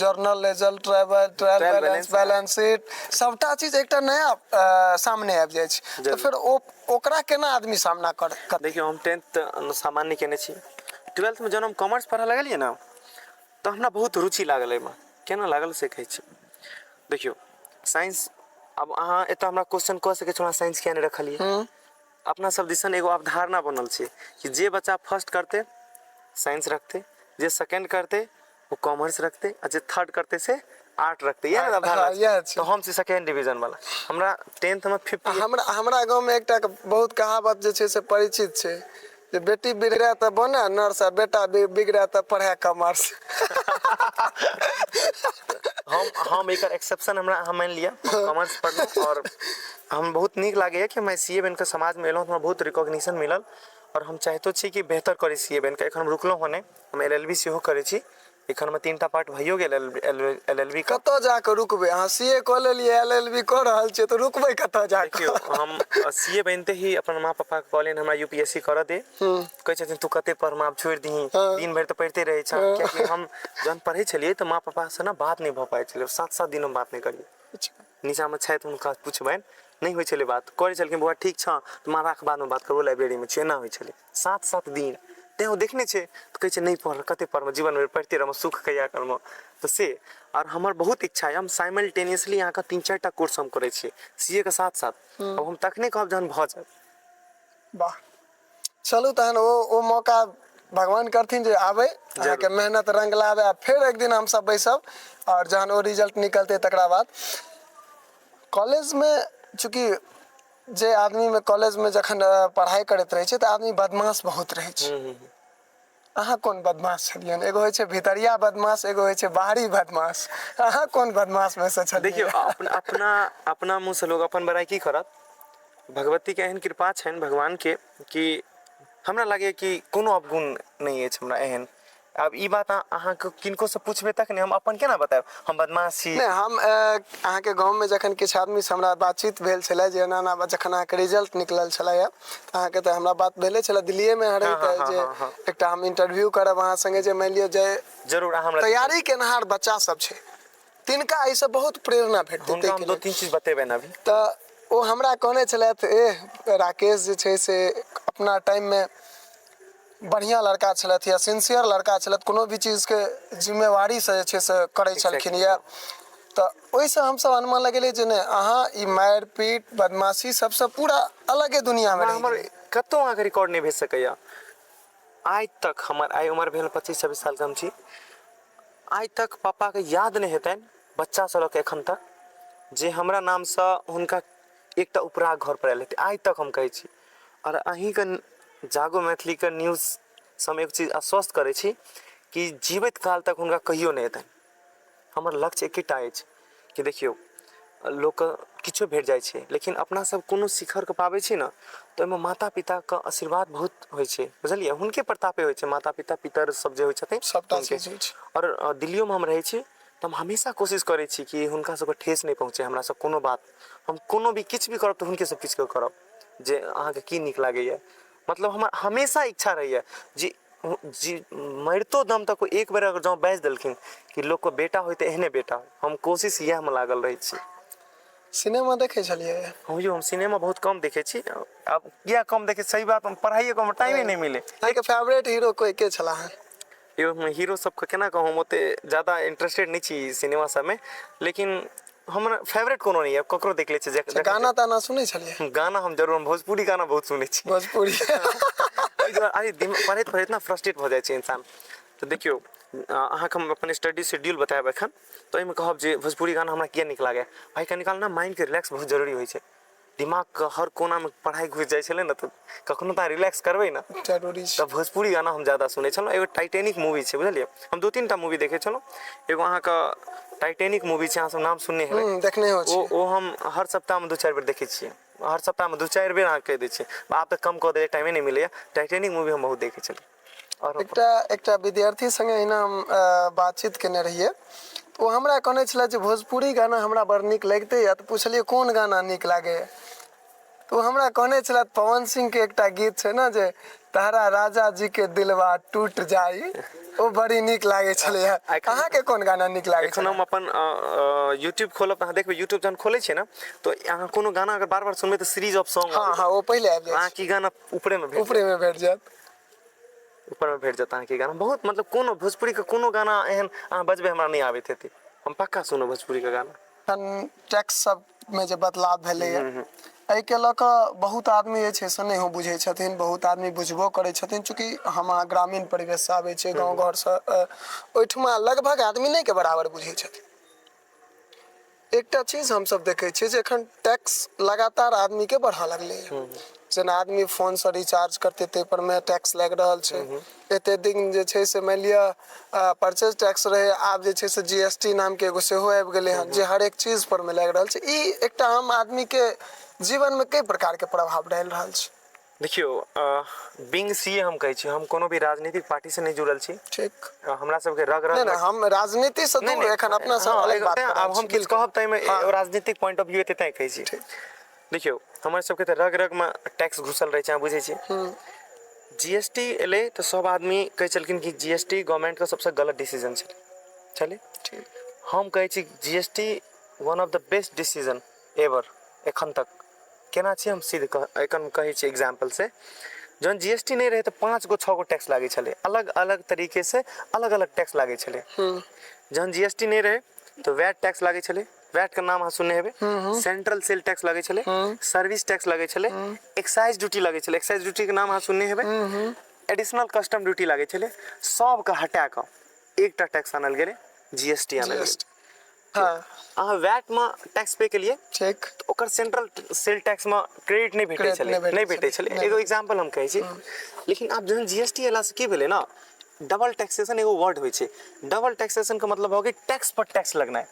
Journal result trial balance sheet सबटा चीज एकटा नया सामने आबि जाइ छै। तऽ फिर ओकरा केना आदमी सामना करत। देखियो हम 10th सामान्य केने छी, 12th में जब हम कॉमर्स पढ़ऽ लगलियै ना तो हमरा बहुत रुचि लागल एहिमे। केना लागल से कहै छी, देखियो साइंस, अब अहाँ एतऽ हमरा क्वेश्चन कऽ सकै छलहुँ साइंस किया नहीं रखलियै। अपना सब दिसन एगो अवधारणा बनल छै कि जे बच्चा फर्स्ट करते साइंस रखते, जे सेकंड करते वो कॉमर्स रखते, और जे थर्ड करते से आर्ट रखते, ये अवधारणा छै। तो हम छी सेकंड डिवीजन वाला। हमरा 10th में 50, हमरा गाँव में एकटा बहुत कहावत जे छै से परिचित छै जे बेटी बिगड़े तऽ बने नर्स, आ बेटा बिगड़े तऽ पढ़े कॉमर्स। हम एकर एक्सेप्शन हमरा अहाँ मानि लिअ, हम कॉमर्स पढ़लहुँ और हम बहुत नीक लागैए कि मैं सीए बन के समाज में एलहुँ, हमरा बहुत रिकॉग्निशन मिलल। और हम चाहतो छी कि बेहतर करी सीए बन के। एखन हम रुकलहुँ हँ नहि, हम एलएलबी सेहो करै छी। एखन में 3टा पार्ट भइयो गेल एलएलबी का। कतऽ जाके रुकबै अहाँ, सीए कऽ लेलियै एलएलबी कऽ रहल छियै तऽ रुकबै कतऽ जाके। देखियो हम सीए बनते ही अपन माँ पापा के कहलियनि हमरा यूपीएससी करऽ दे, कहै छथिन तू कते पढ़, आब छोड़ि दही, दिन भरि तऽ पढ़िते रहै छ। कियाकि हम जहन पढ़ै छलियै तऽ माँ पापा से ना बात नहीं भऽ पाइ छलै, 7-7 दिन हम बात नहीं करियै। नीचा में छथि हुनका पुछबनि, नहीं होइ छलै बात, करै छलखिन बौआ ठीक छ तऽ माँ राख बाद में बात करबो, लाइब्रेरी में छै, एना होइ छलै 7-7 दिन। तेँ ओ देखने छै तऽ कहै छै नहीं पढ़, कते पढ़ब, जीवन भरि पढ़िते रहब, सुख कहिया करब। तऽ से और हमर बहुत इच्छा है, हम साइमल्टेनियसली अहाँके 3-4टा कोर्स हम करै छियै सीए के साथ साथ। अब हम तखने कहब जहन भऽ जायत। वाह, चलू तहन ओ मौका भगवान करथिन जे आबै, अहाँके मेहनत रंग लाबै, आ फिर एक दिन हम सब बैसब और जहन ओ रिजल्ट निकलतै तकरा बाद। कॉलेज में चूँकि जे आदमी में कॉलेज में जखन पढ़ाई करैत रहे छै तऽ आदमी बदमाश बहुत रहे छै। अहाँ कोन बदमाश छलियन? एगो होइ छै भीतरिया बदमाश, एगो होइ छै बाहरी बदमाश। अहाँ कोन बदमाश में से छलियै? देखियो अपना मुँह से लोग अपन बड़ाई की करत। भगवती के एहन कृपा छनि, भगवान के, कि हमरा लागैए कि कोनो अवगुण नहीं अछि हमरा एहन। आब ई बात अहाँ किनको से पूछबै तखने, हम अपन केना बतायब हम बदमाश छी। नहीं, हम अहाँके गाँव में जखन किछु आदमी से हमरा बातचीत भेल छलै जे एना एना जखन अहाँके रिजल्ट निकलल छलै, अहाँके तऽ हमरा बात भेले छलै दिल्लीए में अहाँ रहिते जे एकटा हम इंटरव्यू करब अहाँ संगे, जे मानि लिअ जे जरूर हमरा तैयारी केनहार बच्चा सब छै तिनका एहिसँ बहुत प्रेरणा भेटतै। हुनका हम 2-3 चीज बतेबनि अभी। तऽ ओ हमरा कहने छलथि, राकेश जे छै से अपना टाइम में बढ़िया लड़का छलथि, या सिंसियर लड़का छलथि, कोनो भी चीज के जिम्मेवारी से जे छै से करै छलखिन यऽ। तऽ ओहिसँ हमसब अनुमान लगेलियै जे नहि, अहाँ ई मारि पीट बदमाशी सबसँ पूरा अलगे दुनिया में रहि गेलियै। कतौ अहाँके रिकॉर्ड नहीं भेज सकैया। आज तक हमर आइ उम्र भेल 25-26 साल के हम छी, आज तक पापा के याद नहीं हेतनि बच्चा सब के एखन तक जे हमरा नाम से हुनका एकटा उपराग घर पर आयल हेतै, आज तक हम कहै छी। और अहीं के जागो मैथिली के न्यूज सब एक चीज आश्वस्त करै छी कि जीवित काल तक हुनका कहियो नहीं हेतनि। हमर लक्ष्य एकेटा अछि कि देखियौ लोक किछो भेट जाइ छै, लेकिन अपना सब कोनो शिखर के पाबै छी न तो ओहिमे माता पिता के आशीर्वाद बहुत होइ छै, बुझलियै, हुनके प्रतापे होइ छै, माता पिता पितर सब जे होइ छथिन सबटा हुनके। चीज होइ छै। और दिल्लियो में हम रहै छी तऽ हम हमेशा कोशिश करै छी कि हुनका सबके ठेस नहीं पहुँचे, हमरा सब कोनो बात हम कोनो भी किछु भी करब तऽ हुनके सब किछु करब जे अहाँके की नीक लागैया। मतलब हमर हमेशा इच्छा रहैया जी मरितो दम तक एक बेर अगर जँ बाजि देलखिन कि लोक के बेटा होय तऽ एहने बेटा होय, हम कोशिश इएह में लागल रहै छी। सिनेमा देखै छलियै? हम सिनेमा बहुत कम देखे छी। अब किया कम देखे, सही बात हम पढ़ाइए को टाइमे नहीं मिले। अहाँके फेवरेट हीरो कोई के छलाह? हीरो सबके केना कहूँ, हम ओते ज्यादा इंटरेस्टेड नहीं छी सिनेमा सबमे, लेकिन हमर फेवरेट कोनो नहीं है, ककरो देख लै छी। गाना ताना सुनै छलियै? गाना हम जरूर, भोजपुरी गाना बहुत सुनै छी। भोजपुरी अरे पढ़ैत पढ़ैत ना फ्रस्ट्रेट भऽ जाइ छै इंसान। तऽ देखियौ अहाँके हम अपन स्टडी शेड्यूल बतायब एखन, तऽ ओहिमे कहब जे भोजपुरी गाना हमरा किया नीक लागैए। भाई कनी काल ना माइंड के रिलैक्स बहुत जरूरी होइ छै। दिमाग के हर कोना में पढ़ाई घुसि जाइ छलै ना, तऽ कखनो तऽ रिलैक्स करबै ना, जरूरी छै। तऽ भोजपुरी गाना हम ज्यादा सुनै छलहुँ। एगो टाइटैनिक मूवी छै, बुझलियै, हम 2-3 टा मूवी देखे छलहुँ। एगो अहाँके टाइटैनिक मूवी छै, अहाँ सब नाम सुनने हेबै। देखने हो छी। ओ हम हर सप्ताह में 2-4 बेर देखै छियै। हर सप्ताह में 2-4 बेर अहाँ कहि दै छियै, आब तऽ कम कऽ देलियै, टाइमे नहीं मिलैया। टाइटैनिक मूवी हम बहुत देखै छलियै। और एकटा विद्यार्थी संगे एहिना हम बातचीत केने रहियै, तऽ ओ हमरा कहने छले जे भोजपुरी गाना हमरा बड़ नीक लगिते यऽ, तऽ पुछलियै कोन गाना नीक लागैए, तो हमरा कहने छले पवन सिंह के एकटा गीत छै ना जे तारा राजा जी के दिलवा टूट जाई, ओ बड़ी नीक लागे छले। अहाँ के कोन गाना नीक लागे एखन छले? हम अपन यूट्यूब खोलब तऽ अहाँ देखबै, यूट्यूब जहन खोलै छियै ना तो अहाँ कोनो गाना अगर बार बार सुनबै तऽ सीरीज ऑफ सॉन्ग हाँ आबैत हाँ, वो पहले आबि रहत। जाए अहाँ की गाना ऊपरे में भेट ऊपरे जायत, में भेट जायत। ऊपर में भेट जायत अहाँके गाना बहुत। मतलब कोनो भोजपुरी के कोनो गाना एहन अहाँ बजबै हमरा नहीं आबैत हेतै, हम पक्का सुनब भोजपुरी के गाना। टैक्स सब में जे बदलाव भेलैया, एहि के लऽ कऽ बहुत आदमी जे छै से नहीं बुझै छथिन, बहुत आदमी बुझबो करै छथिन। चूँकि हम अहाँ ग्रामीण परिवेश से आबै छियै, गाँव घर से, ओहिठमा लगभग आदमी नहीं के बराबर बुझै छथिन। एकटा चीज हम सब देखे छियै जे एखन टैक्स लगातार आदमी के बढ़ऽ लगलै है। जेना आदमी फोन से रिचार्ज करते ते पर में टैक्स लागि रहल छै। एते दिन जे छै से मानि लिअ परचेज टैक्स रहे, आब जे छै से जीएसटी नाम के एगो सेहो आबि गेलै हन, जे हर एक चीज पर में लागि रहल छै। ई एकटा आम आदमी के जीवन में कई प्रकार के प्रभाव डालि रहल छै। देखियौ बिंग सीए हम कहै छी, हम कोनो भी राजनीतिक पार्टी से नहीं जुड़ल छी। ठीक। हमरा सबके रग रग नहीं में नहीं, हम राजनीति से नहीं दूर नहीं, एखन अपना सब हाँ अलग बात कर रहल आब हम छी, किछु बिल्कुल। कहब ताहिमे हाँ राजनीतिक पॉइंट ऑफ व्यू एतै तैं कहै छी। ठीक। देखियौ हमर सबके तऽ रग रग में टैक्स घुसल रहै छै, अहाँ बुझै छियै। जीएसटी एलै तऽ सब आदमी कहै छलखिन कि जीएसटी गवर्नमेंट का सबसे गलत डिसीजन छलै। ठीक। हम कहै छी GST one of the best decision ever एखन तक। केना छी हम सीधे एखन कहै छी एग्जाम्पल से, जहन जीएसटी नहीं रहे तो 5 गो 6 गो टैक्स लागे छले, अलग अलग तरीके से अलग अलग टैक्स लागे छले। जहन जीएसटी नहीं रहे तो वैट टैक्स लागे छले, वैट के नाम अहाँ सुनने हेबै। सेंट्रल सेल टैक्स लागे छले, सर्विस टैक्स लागे छले, एक्साइज ड्यूटी लागे छले, एक्साइज ड्यूटी के नाम अहाँ सुनने हेबै। एडिशनल कस्टम ड्यूटी लागे छले, सबके हटा कऽ एकटा टैक्स आनल गेलै, जीएसटी आनल गेलै। हाँ अहाँ वैट में टैक्स पे केलिए ठीक। तऽ ओकर सेंट्रल सेल टैक्स में क्रेडिट नहीं भेटै क्रेडिट छलै, नहि नहीं भेटै भेटै छलै, छलै। नहि एगो भेटै। एग्जाम्पल हम कहै छी। लेकिन आब जहन जीएसटी एला से की भेलै ना, डबल टैक्सेशन एगो वर्ड होइ छै। डबल टैक्सेशन का मतलब हो गई टैक्स पर टैक्स लगनाइ।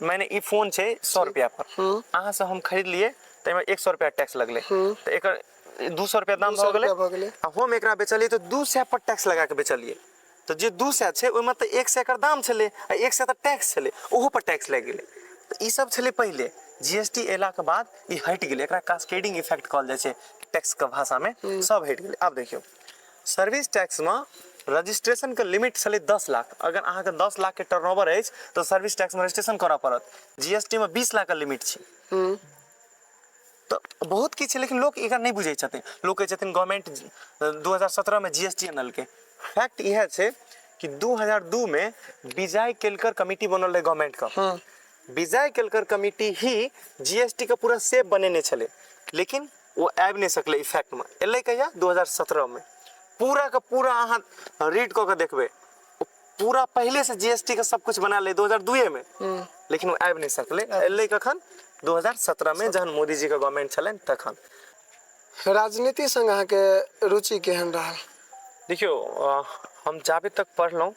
माने ई फोन छै 100 रुपया पर, अहाँ से हम खरीदलिए तऽ एहिमे 100 रुपया टैक्स लगलै, तऽ एकर 200 रुपया दाम 200 भऽ गेलै। रुपया भऽ गेलै। आ हम एकरा बेचलिए तऽ 200 पर टैक्स लगा के बेचलिए, तऽ जे 200 छै ओहिमे तऽ 100 एकर दाम छलै आ 100 तऽ टैक्स छलै, ओहो पर टैक्स लागि गेलै। तऽ ई सब छलै पहिले। जीएसटी एला के बाद ई हटि गेलै, एकरा कास्केडिंग इफेक्ट कहल जाइ छै टैक्स के भाषा में, सब हटि गेलै। आब देखियौ सर्विस टैक्स में रजिस्ट्रेशन के लिमिट छलै 10 लाख। अगर अहाँके 10 लाख के टर्नओवर अछि तऽ सर्विस टैक्स में रजिस्ट्रेशन करऽ पड़त। जीएसटी में 20 लाख के लिमिट छै। तऽ बहुत किछु छै, लेकिन लोक एकरा नहीं बुझै छथिन। लोक कहै छथिन गवर्नमेंट 2017 में जीएसटी आनलकै। फैक्ट इएह छै कि 2002 में विजय केलकर कमिटी बनल रहे गवर्नमेंट का। विजय केलकर कमिटी ही जीएसटी का पूरा सेप बनेने छले, लेकिन वो आबि नहीं सकले इफेक्ट में। एलै कहिया 2017 में पूरा का पूरा अहाँ रीड कऽ के देखबै, ओ पूरा पहले से जीएसटी का सब कुछ बना ले 2002 में, लेकिन वो आबि नहीं सकले। एलै कखन 2017 में जहन मोदी जी के गवर्नमेंट छलनि तखन। राजनीति संग अहाँके रुचि केहन रहल? देखियो हम जाबे तक पढ़लहुँ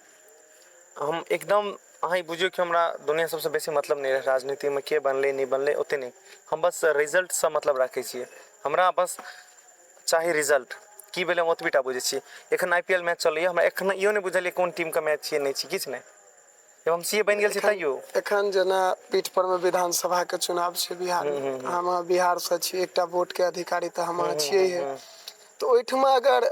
हम एकदम अहाँ बुझियो कि हमरा दुनिया सबसे बेसी मतलब नहीं रहे राजनीति में, के बनले नहीं बनले ओते नहीं, हम बस रिजल्ट से मतलब राखे छियै। हमरा बस चाहे रिजल्ट की भेलै हम ओतबीटा बुझै छियै। एखन आईपीएल मैच चलैए, हमरा एखन इहो नहि बुझलियै कोन टीम के मैच छियै, नहीं छियै, किछु नहीं। जब हम सीए बनि गेल छी तैयो एखन जेना पीठ पर में विधानसभा के चुनाव छै बिहार में, हम बिहार से छी, एकटा वोट के अधिकारी तऽ हम छियै हे। तो ओहिठमा अगर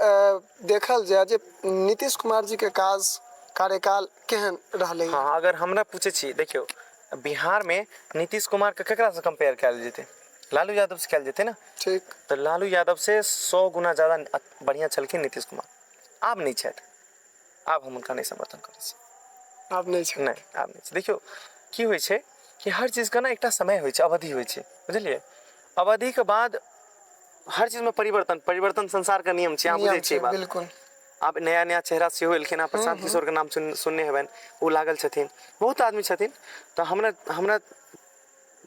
देखल जाए जे नीतीश कुमार जी के कार्यकाल केहन रहलै? हाँ, अगर हमरा पूछे छी, देखियो बिहार में नीतीश कुमार के केकरा से कंपेयर कयल जेतै? लालू यादव से कयल जेतै ना। ठीक। तो लालू यादव से 100 गुना ज्यादा बढ़िया छलखिन नीतीश कुमार। आब नहीं छथि, आब हम हुनका नहीं समर्थन करै छी। आब नहीं छै? नहीं, आब नहीं छै। देखियो की होइ छै कि हर चीज का ना एकटा समय होइ छै, अवधि होइ छै, बुझलियै? अवधि के बाद हर चीज में परिवर्तन संसार का नियम छै, अहाँ बुझै छियै बात। बिल्कुल। आब नया नया चेहरा सेहो एलखिन। आप प्रशांत किशोर के नाम सुनने हेबनि, वो लागल छथिन, बहुत आदमी छथिन। तो हमरा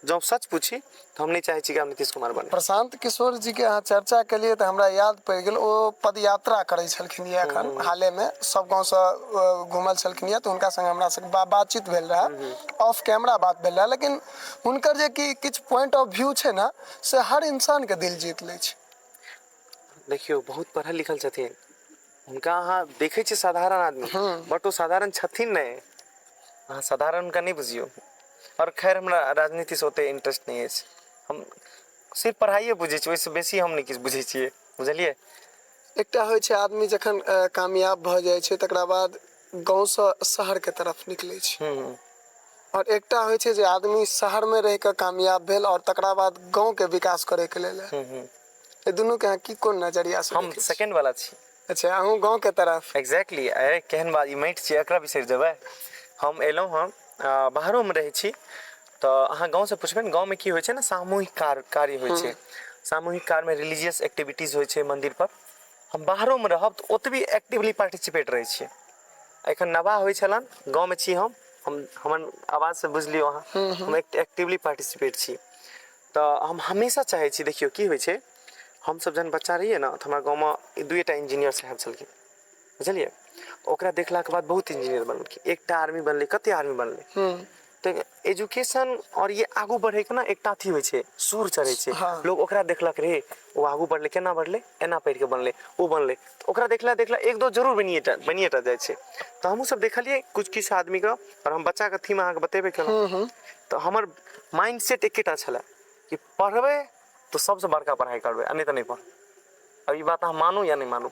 जब सच पूछी तो हम नहीं चाहे छी कि आब नीतीश कुमार बने। प्रशांत किशोर जी के अहाँ चर्चा के लिए तो हमरा याद पड़ि गेल, ओ पद यात्रा करै छलखिन ये एखन हाले में, सब गांव से घूमल छलखिन ये, तो हुनका संग हमरा से बातचीत भेल रहा, ऑफ कैमरा बात भेल रहा। लेकिन हुनकर जे कि किछु पॉइंट ऑफ व्यू छै ना, से हर इंसान के दिल जीत ले छै। देखियो बहुत पढ़ल लिखल छथिन, हुनका अहाँ देखे छियै साधारण आदमी, बट वो साधारण छथिन नहीं, अहाँ साधारण का नहीं बुझियो। और खैर हमरा राजनीति से ओते इंटरेस्ट नहीं अछि, हम सिर्फ पढ़ाइए बुझै छी, ओहिसँ बेसी हम नहीं किछु बुझै छियै, बुझलियै? एकटा होइ छै आदमी जखन कामयाब भऽ जाइ छै तकरा बाद गांव से शहर के तरफ निकलै छै, और एकटा होइ छै जे आदमी शहर में रह के कामयाब भेल और तकरा बाद गांव के विकास करे के लेल। ये दुनू के की कोन नजरिया से? हम सेकंड वाला छी। अच्छा, अहूँ गांव के तरफ? एग्जैक्टली। अरे केहन बात, ई माटि छियै, एकरा बिसरि जेबै? हम एलहुँ हम बाहरो में रहै छी, तो अहाँ गाँव से पुछबै ने, गाँव में की होइ छै ना, सामूहिक कार्य होइ छै। सामूहिक कार्य में रिलीजियस एक्टिविटीज होइ छै मंदिर पर। हम बाहरो में रहब तो ओतबी एक्टिवली पार्टिसिपेट रहै छियै। एखन नवाह होइ छलनि, गाँव में छी हम हमर आवाज से बुझलियो अहाँ, हम एक्टिवली पार्टिसिपेट छी। तो हम हमेशा चाहे छी, देखियो की होइ छै, हम सब जहन बच्चा रहिए ना, तो हमरा गाँव में 2टा इंजीनियर साहब छलखिन, बुझलिए? ओकरा देखला के बाद बहुत इंजीनियर बनलखिन, एकटा आर्मी बनले, कते आर्मी बनले। तो एजुकेशन और ये आगू बढ़े के ना एकटा अथी होइ छै, सूर चढ़ै छै। लोग ओकरा देखलक, रे वो आगू बढ़ले, केना बढ़ले, एना पढ़ के बनले, वो बनले, तो ओकरा देखला एक दो जरूर बनिए टा जाइ छै। तो हमहूँ सब देखलिए किछु आदमी के, और हम बच्चा के थीम अहाँके बतेबे केलहुँ। तो हमर माइंड सेट एकेटा छलै कि पढ़बै तो सबसे बड़का पढ़ाई करबै, आ नहीं तो नहीं पढ़। अब ई बात अहाँ मानू या नहीं मानू।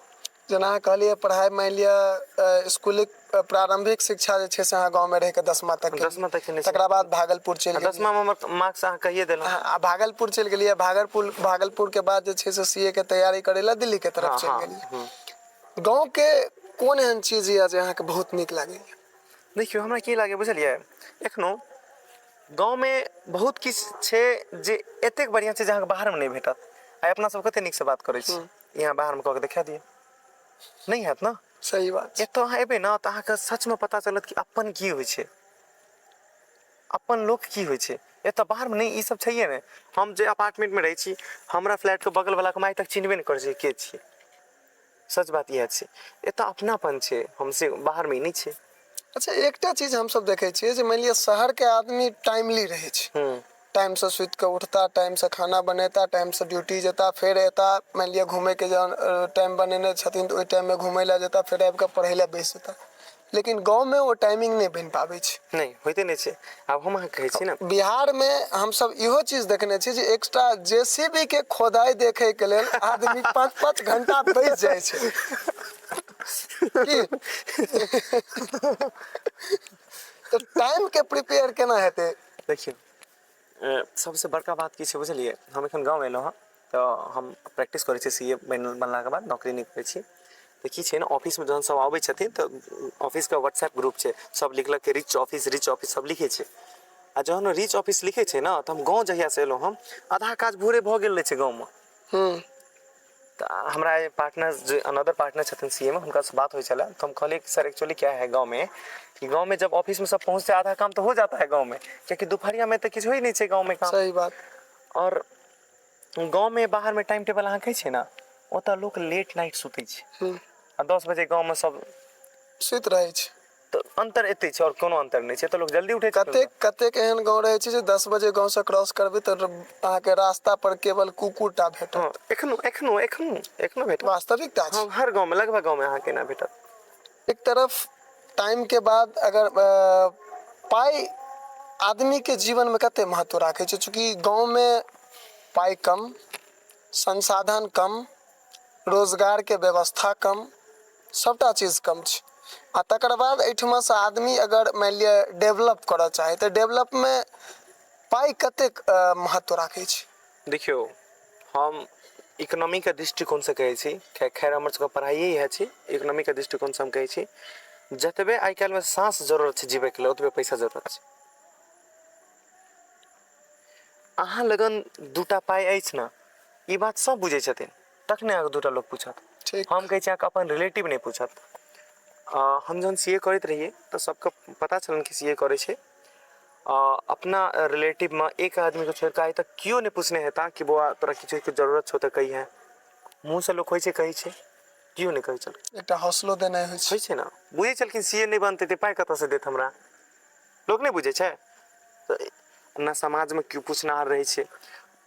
जेना कहलिए पढ़ाई, मान लिया स्कूल प्रारंभिक शिक्षा जे छै से अहाँ गांव में रह के 10मा तक के, 10मा तक केने छी। तकरा बाद भागलपुर चलि गेलिए। 10मा में हमर मार्क्स अहाँ कहिए देलहुँ। आ भागलपुर चलि गेलिए, भागलपुर के बाद जे छै से सीए के तैयारी करे ला दिल्ली के तरफ चलि गेलिए। गांव के कोन एहन चीज या जे अहाँ के बहुत नीक लागैया? देखियो हमरा की लागे बुझलिए, एखनो गाँव में बहुत किछु छै जे एतेक बढ़िया छै जे अहाँके बाहर में नहीं भेटत। आइ अपना सब कते नीक से बात करै छी, यहाँ बाहर में कह के देखा दिए, नहीं हैत ना? सही बात। एतऽ अहाँ एबै ना तऽ अहाँके सच में पता चलत कि अपन की होइ छै, अपन लोक की होइ छै। एतऽ बाहर में नहीं, ई सब छैहे ने। हम जे अपार्टमेंट में रहै छी, हमरा फ्लैट के बगल वाला के हम आइ तक चिन्हबे नहीं करै छी के छियै। सच बात इएह छै, एतऽ अपनापन छै, हमसे बाहर में नहीं छै। अच्छा, एकटा चीज हम सब देखे छियै जे मान लिया शहर के आदमी टाइमली रहे छै, टाइम से सुत के उठता, टाइम से खाना बनेता, टाइम से ड्यूटी जेता, फिर एता मान लिया घूमे के जहन टाइम बनेने छथिन तो ओइ टाइम में घूमे ला जेता, फिर आबि के पढ़े ला बैस जेता। लेकिन गांव में वो टाइमिंग नहीं बन पाबै छै। नहीं होइते नहीं छै। आब हम अहाँ कहै छी ना, बिहार में हम सब इहो चीज देखने छी जे एक्स्ट्रा जेसीबी के खोदाई देखे के लेल आदमी 5-5 घंटा बैस जाय छै। की तो टाइम के प्रिपेयर केना हेतै? देखियो सबसे बड़का बात की छै बुझलिए, हम एखन गाँव एलहुँ हँ, तो हम प्रैक्टिस करै छी सीए बनला के बाद, नौकरी नहीं करै छी। तो की छै ना, ऑफिस में जहन सब आबै छथिन तो ऑफिस के व्हाट्सएप ग्रुप छै, सब लिखलक कि रिच ऑफिस सब लिखे छै। आ जहन रिच ऑफिस लिखे छै ना, तो हम गाँव जहिया से एलहुँ हम, आधा काज भोरे भऽ गेल छै गाँव में। तो हमारा पार्टनर जो अनदर पार्टनर छथिन सीए में, हुनका से बात हो चला तो हम कहलिए कि सर एक्चुअली क्या है गांव में, कि गांव में जब ऑफिस में सब पहुंचते आधा काम तो हो जाता है गांव में, क्योंकि दोपहरिया में तो किछु ही नहीं है गांव में काम। सही बात। और गांव में बाहर में टाइम टेबल अहाँ कहै छै ना, ओतऽ लोग लेट नाइट सुतै छै आ 10 बजे गांव में सब सुति रहै छै। तो अंतर एते छै और कोनो अंतर नहीं छै, तो लोग जल्दी उठे छै। कतेक एहन गाँव रहे छै जे 10 बजे गाँव से क्रॉस करबे तो अहाँके रास्ता पर केवल कुकुरटा भेटत। हाँ, एखनो भेटत, वास्तविकता छै। हाँ, हर गांव में लगभग गांव में अहाँ के ना भेटत। एक तरफ टाइम के बाद अगर पाई आदमी के जीवन में कते महत्व राखे छै, चूंकि गांव में पाई कम, संसाधन कम, रोजगार के व्यवस्था कम, सबटा चीज कम छै। आ तकर बाद एठमा से आदमी अगर मान लिया डेवलप करऽ चाहे तो डेवलप में पाई कतेक महत्व राखे छै। देखियो, हम इकोनॉमी के दृष्टिकोण से कहै छी, खैर हमर सबके पढ़ाई इएह छै, इकोनॉमी के दृष्टिकोण से हम कहै छी जतबे आइ काल्हि में सांस जरूरत छै जीवे के लिए, ओतबे पैसा जरूरत छै। अहाँ लगन दूटा पाई अछि ना, ई बात सब बुझै छथिन, तखने अहाँ दूटा लोग पूछत। ठीक। हम कहै छी अहाँके अपन रिलेटिव नहीं पूछत। हम जहन सीए करैत रहिए तो सबके पता छलन कि सीए करे छै। अपना रिलेटिव में एक आदमी को छोड़ के आइ तक क्यों नहीं पूछने हेता कि बौआ तोरा किछु के जरूरत छौ तो कही है। मुंह से लोग कहै छै क्यों नहीं कहै चल, एकटा हौसलो देनाइ होइ छै ना। बुझे छलखिन सीए नहीं बनते ते पाई कतऽ से देत हमरा, लोग नहीं बुझे छै। तो ना समाज में क्यों पूछनाहार रहे छै,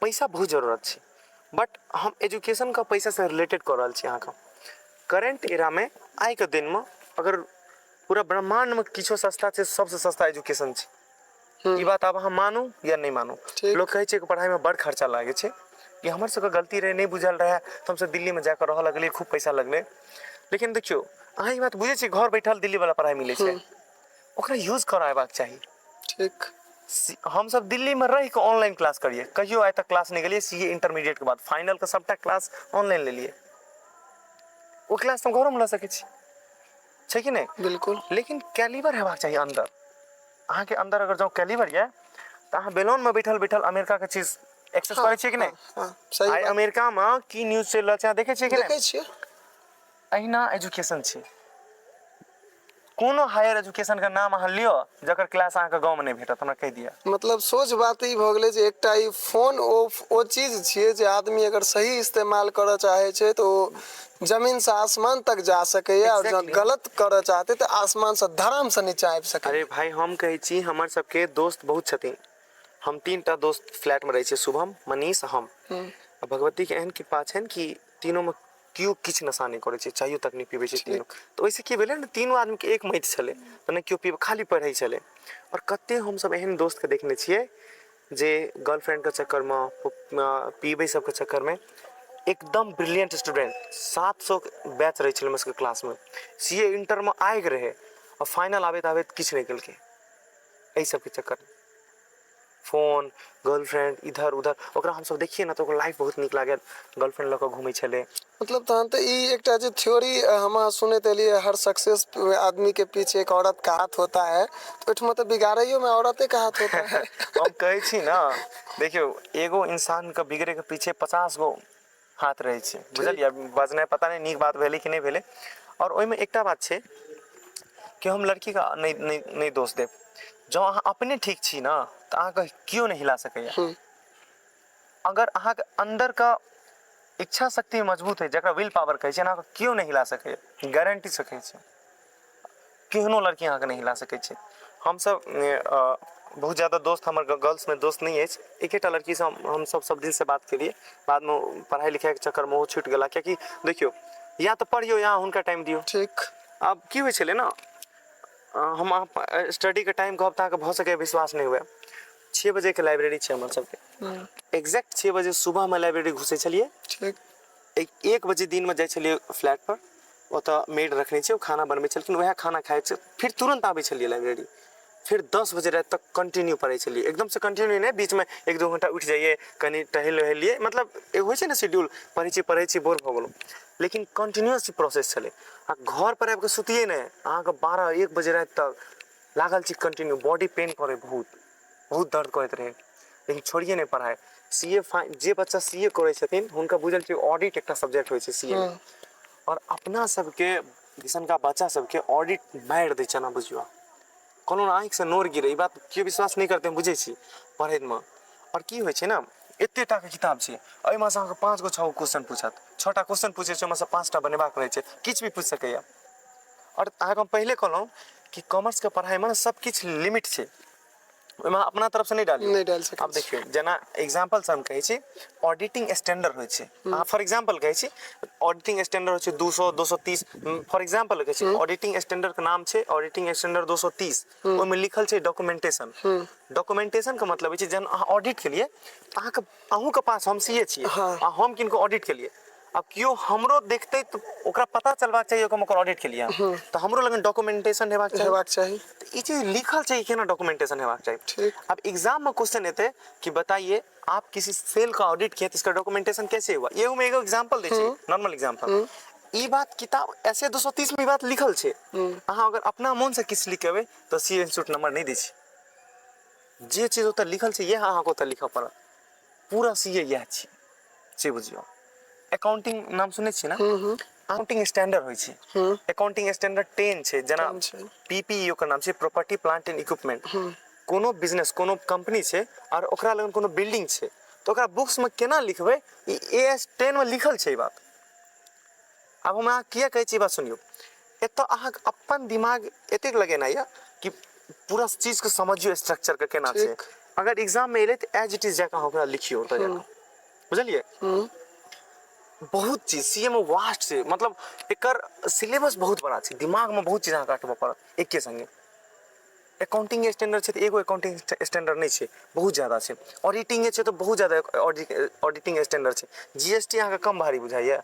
पैसा बहुत जरूरत छै। बट हम एजुकेशन का पैसा से रिलेटेड कर रहल छी अहाँ का। करेंट एरा में आइ के दिन में अगर पूरा ब्रह्मांड में किछो सस्ता छै, सबसे सस्ता एजुकेशन छै। ई बात आब हम मानू या नहीं मानू, लोग कहै छै कि पढ़ाई में बड़ खर्चा लागे छै, ये हमर सबके गलती रहे, नहीं बुझल रहे तो हमसे दिल्ली में जाकर रह लगलिए, खूब पैसा लगले। लेकिन देखियो अहाँ ई बात बुझे छी, घर बैठल दिल्ली वाला पढ़ाई मिले छै, ओकरा यूज करायबाक चाही। ठीक। हम सब दिल्ली में रह के ऑनलाइन क्लास करिए, कहियो आइ तक क्लास नहीं गेलिए। सीए इंटरमीडिएट के बाद फाइनल के सबटा क्लास ऑनलाइन ले लिए, वो क्लास हम घरों में ल सकै छी, छै कि नहीं? बिल्कुल। लेकिन कैलिबर हेबाक चाहिए अंदर। अहाँ के अंदर अगर जो कैलिबर ये तो अहाँ बेलोन में बैठल बैठल अमेरिका के चीज एक्सेस करे छियै कि नहीं? सही आइ बात। अमेरिका में की न्यूज चलि रहल छै अहाँ देखे छियै कि नहीं? देखै छियै। अहिना एजुकेशन छै। कोनो हायर एजुकेशन का नाम अहाँ लियो जकर क्लास अहाँ के गांव में नहीं भेटत, हमरा कह दिया। मतलब सोच बात ई भ गेलै जे एकटा ई फोन ओ चीज छियै जे आदमी अगर सही इस्तेमाल करऽ चाहे छै तो जमीन से आसमान तक जा सकैया, और जब गलत करऽ चाहते तो आसमान से धराम से नीचे आबि सकै। अरे भाई हम कहै छी, हमर सबके दोस्त बहुत छथिन। हम 3टा दोस्त फ्लैट में रहे छियै, शुभम, मनीष, हम। भगवती के एहन कृपा छनि कि तीनों में केओ किछु नशा नहीं करे छै, चाइयो तक नहीं पीबे छै तीनों। तो ओइसे की भेलै ने, तीनों आदमी के एक मति छलै, तो नहीं केओ पीबे, खाली पढ़ै छलै। और कते हम सब एहन दोस्त के देखने छियै जे गर्लफ्रेंड के चक्कर में, पीबे सब के चक्कर में एकदम ब्रिलियंट स्टूडेंट, 700 बैच रहे छलै हमर सबके क्लास में, सीए इंटर में आगि रहे और फाइनल आबैत आबैत किछु नहीं केलकै, एहि सब के चक्कर में। फोन, गर्लफ्रेंड, इधर उधर, ओकरा हम सब देखिए ना तो ओकर लाइफ बहुत नीक लागल, गर्लफ्रेंड लऽ घूमै छलै। मतलब तहन तो ई एकटा जे थ्योरी हम सुनैत एलियै, हर सक्सेस आदमी के पीछे एक औरत का हाथ होता है, तो ओठमा तो बिगाड़ैयो में औरते का हाथ होता है। हम कहै छी ना, देखियो एगो इंसान के बिगड़े के पीछे 50 गो हाथ रहे छै, बुझलियै? बजनाइ पता नहीं नीक बात भेलै कि नहीं भेलै। और ओइमे एकटा बात छै कि हम लड़की का नहीं दोष देब। जँ अहाँ अपने ठीक छी ना तो अहाँके केओ नहीं हिला सकैया। अगर अहाँ के अंदर का इच्छा शक्ति मजबूत है, जकरा विल पावर कहै छै, अहाँके केओ नहीं हिला सकैया, गारंटी से कहै छै। केहनो लड़की अहाँके नहीं हिला सकै छै। हम सब बहुत ज़्यादा दोस्त, हमर गर्ल्स में दोस्त नहीं अछि, एकेटा लड़की से हम सब दिन से बात केलिए, बाद में पढ़ाई लिखाई के चक्कर में वो छूट गेला, कियाकि देखियो या तो पढ़ियो या हुनका टाइम दियो। ठीक। आब की होइ छलै ना, हम स्टडी के टाइम कहब तऽ अहाँके भऽ सकै विश्वास नहीं हुए। 6 बजे के लाइब्रेरी छै हमर सबके, एग्जैक्ट 6 बजे सुबह में लाइब्रेरी घुसे छलिए। ठीक। 1 बजे दिन में जाइ छलिए फ्लैट पर, ओतऽ मेड रखने छै, खाना बनबै छलखिन, वएह खाना खाइ छै, फिर तुरंत आबै छलिए लाइब्रेरी। फिर 10 बजे रात तक कंटिन्यू पढ़ै छलिए, एकदम से कंटिन्यू नहीं, बीच में 1-2 घंटा उठ जाइए, कनी टहल वहलिए, मतलब होइ छै ना शेड्यूल, पढ़ै छी बोर भऽ गेलहुँ, लेकिन कंटिन्यूअस प्रोसेस छलै। आ घर पर आबि कऽ सुतिए नहि, अहाँके 12-1 बजे रात तक लागल छी कंटिन्यू, बॉडी पेन करे बहुत दर्द करैत रहे, लेकिन छोड़िए नहीं पढ़ाई। सीए जे बच्चा सीए करे छथिन हुनका बुझल छै ऑडिट एकटा सब्जेक्ट होय छै सीए में, और अपना सबके दिसनका बच्चा सबके ऑडिट मारि दै छै ना बुझियो, कोनो आँखि से नोर गिरे, ई बात केओ विश्वास नहीं करते बुझे छी पढ़े में। और की होय छै ना, एते टा के किताब छै, एहि में से अहाँके 5 गो 6 गो क्वेश्चन पूछत, 6टा क्वेश्चन पूछे छै, ओहि में से 5टा बनेबाक रहै छै, किछ भी पूछ सकैया। और अहाँके हम पहले कहलहुँ कि कॉमर्स के पढ़ाई में सब किछ लिमिट छै, ओहिमे अपना तरफ से नहीं डालियो। नहीं डाल सकै अब देखियो जेना एग्जांपल से हम कहै छी ऑडिटिंग स्टैंडर्ड होय छै, अहाँ फॉर एग्जांपल कहै छी ऑडिटिंग स्टैंडर्ड होय छै 200 230, फॉर एग्जांपल कहै छी ऑडिटिंग स्टैंडर्ड के नाम छै ऑडिटिंग स्टैंडर्ड 230, ओहि में लिखल छै डॉक्यूमेंटेशन। डॉक्यूमेंटेशन के मतलब छै जहन अहाँ ऑडिट के लिए अहाँके अहूँ के पास हम सीए छियै आ हम किनको ऑडिट के लिए, अब क्यों हमरो देखते तो ओकरा पता चलबाक चाहिए कि हम ओकर ऑडिट के लिए तो हमरो लगन डॉक्यूमेंटेशन हेबाक चाहिए। तो ई चीज लिखल छै केना डॉक्यूमेंटेशन हेबाक चाहिए। ठीक। अब एग्जाम में क्वेश्चन एते कि बताइए आप किसी सेल का ऑडिट किए तो इसका डॉक्यूमेंटेशन कैसे हुआ, ये मैं एगो एग्जांपल दै छी, नॉर्मल एग्जांपल। ई बात किताब ऐसे 230 में बात लिखल छै, अहाँ अगर अपना मन से किछ लिखेबै तो सी इंस्टीट्यूट नंबर नहीं दै छै, जे चीज ओतऽ लिखल छै यह अहाँ को ओतऽ लिखऽ पड़त, पूरा सीए यह छै से बुझियो। अकाउंटिंग नाम सुनै छियै ना, अकाउंटिंग स्टैंडर्ड होय छै, अकाउंटिंग स्टैंडर्ड 10 छै, जेना पीपीई ओकर नाम छै प्रॉपर्टी प्लांट एंड इक्विपमेंट। कोनो बिजनेस कोनो कंपनी छै और ओकरा लगन कोनो बिल्डिंग छै तो ओकरा बुक्स में केना लिखबै, ई एएस 10 में लिखल छै ई बात। अब हम अहाँ किया कहै छी बात सुनियो, एतऽ अहाँ अपन दिमाग एतेक लगेना या कि पूरा चीज के समझियो स्ट्रक्चर के केना छै, अगर एग्जाम में एले तो एज इट इज जाके ओकरा लिखियो ओतऽ जाके, बुझलिए। बहुत चीज सीए में वास्ट छै, मतलब एकर सिलेबस बहुत बड़ा छै, दिमाग में बहुत चीज अहाँ काटबऽ पड़त एके संगे। अकाउंटिंग स्टैंडर्ड छै तो एगो अकाउंटिंग स्टैंडर्ड नहीं छै, बहुत ज्यादा छै। ऑडिटिंग छै तो बहुत ज्यादा ऑडिटिंग स्टैंडर्ड छै। जीएसटी अहाँ के कम भारी बुझाइए,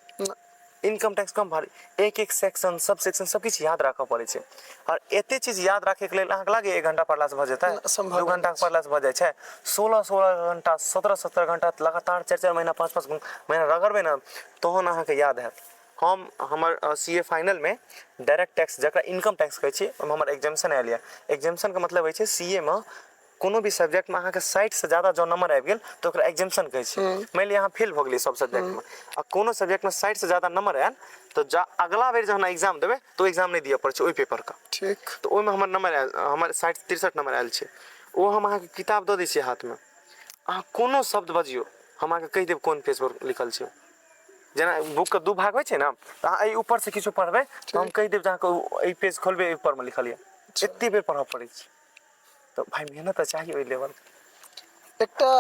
इनकम टैक्स कम भारी, एक एक सेक्शन सब सेक्शन सब किछ याद रखऽ पड़े छै। और एते चीज याद रखे के लेल अहाँके लागे 1 घंटा पढ़ला से भऽ जेतै, 2 घंटा पढ़ला से भऽ जाइ छै। 16 घंटा 17 घंटा लगातार 4 महीना 5 महीना रगड़बै ना तहन अहाँके याद हैत। हम हमर सीए फाइनल में डायरेक्ट टैक्स जकरा इनकम टैक्स कहै छी ओहिमे हमर एग्जाम्शन आयल यऽ। एग्जाम्शन के मतलब होइ छै सीए में कोनो भी सब्जेक्ट में अहाँके 60 से ज्यादा जो नंबर आबि गेल तो ओकरा एग्जाम्शन कहै छै। मान लिअ अहाँ फेल भऽ गेलियै सब सब्जेक्ट में आ कोनो सब्जेक्ट में 60 से ज्यादा नंबर आयल तो अगला बेर जहन एग्जाम देबै तो एग्जाम नहीं दिअ पड़ै छै ओहि पेपर का। ठीक। तो ओहिमे हमर नंबर आयल, हमर 60 63 नंबर आयल छै, ओ हम अहाँके किताब दऽ दै छियै हाथ में, अहाँ कोनो शब्द बजियौ हम अहाँके कहि देब कोन पेज पर लिखल छै। जेना बुक के 2 भाग होइ छै ना, तो अहाँ एहि ऊपर से किछो पढ़बै तो हम कहि देब जे अहाँके एहि पेज खोलबै एहि ऊपर में लिखल यऽ, एते बेर पढ़ऽ पड़ै छै। तो भाई मेहनत तो चाहिए ओहि लेवल। एकटा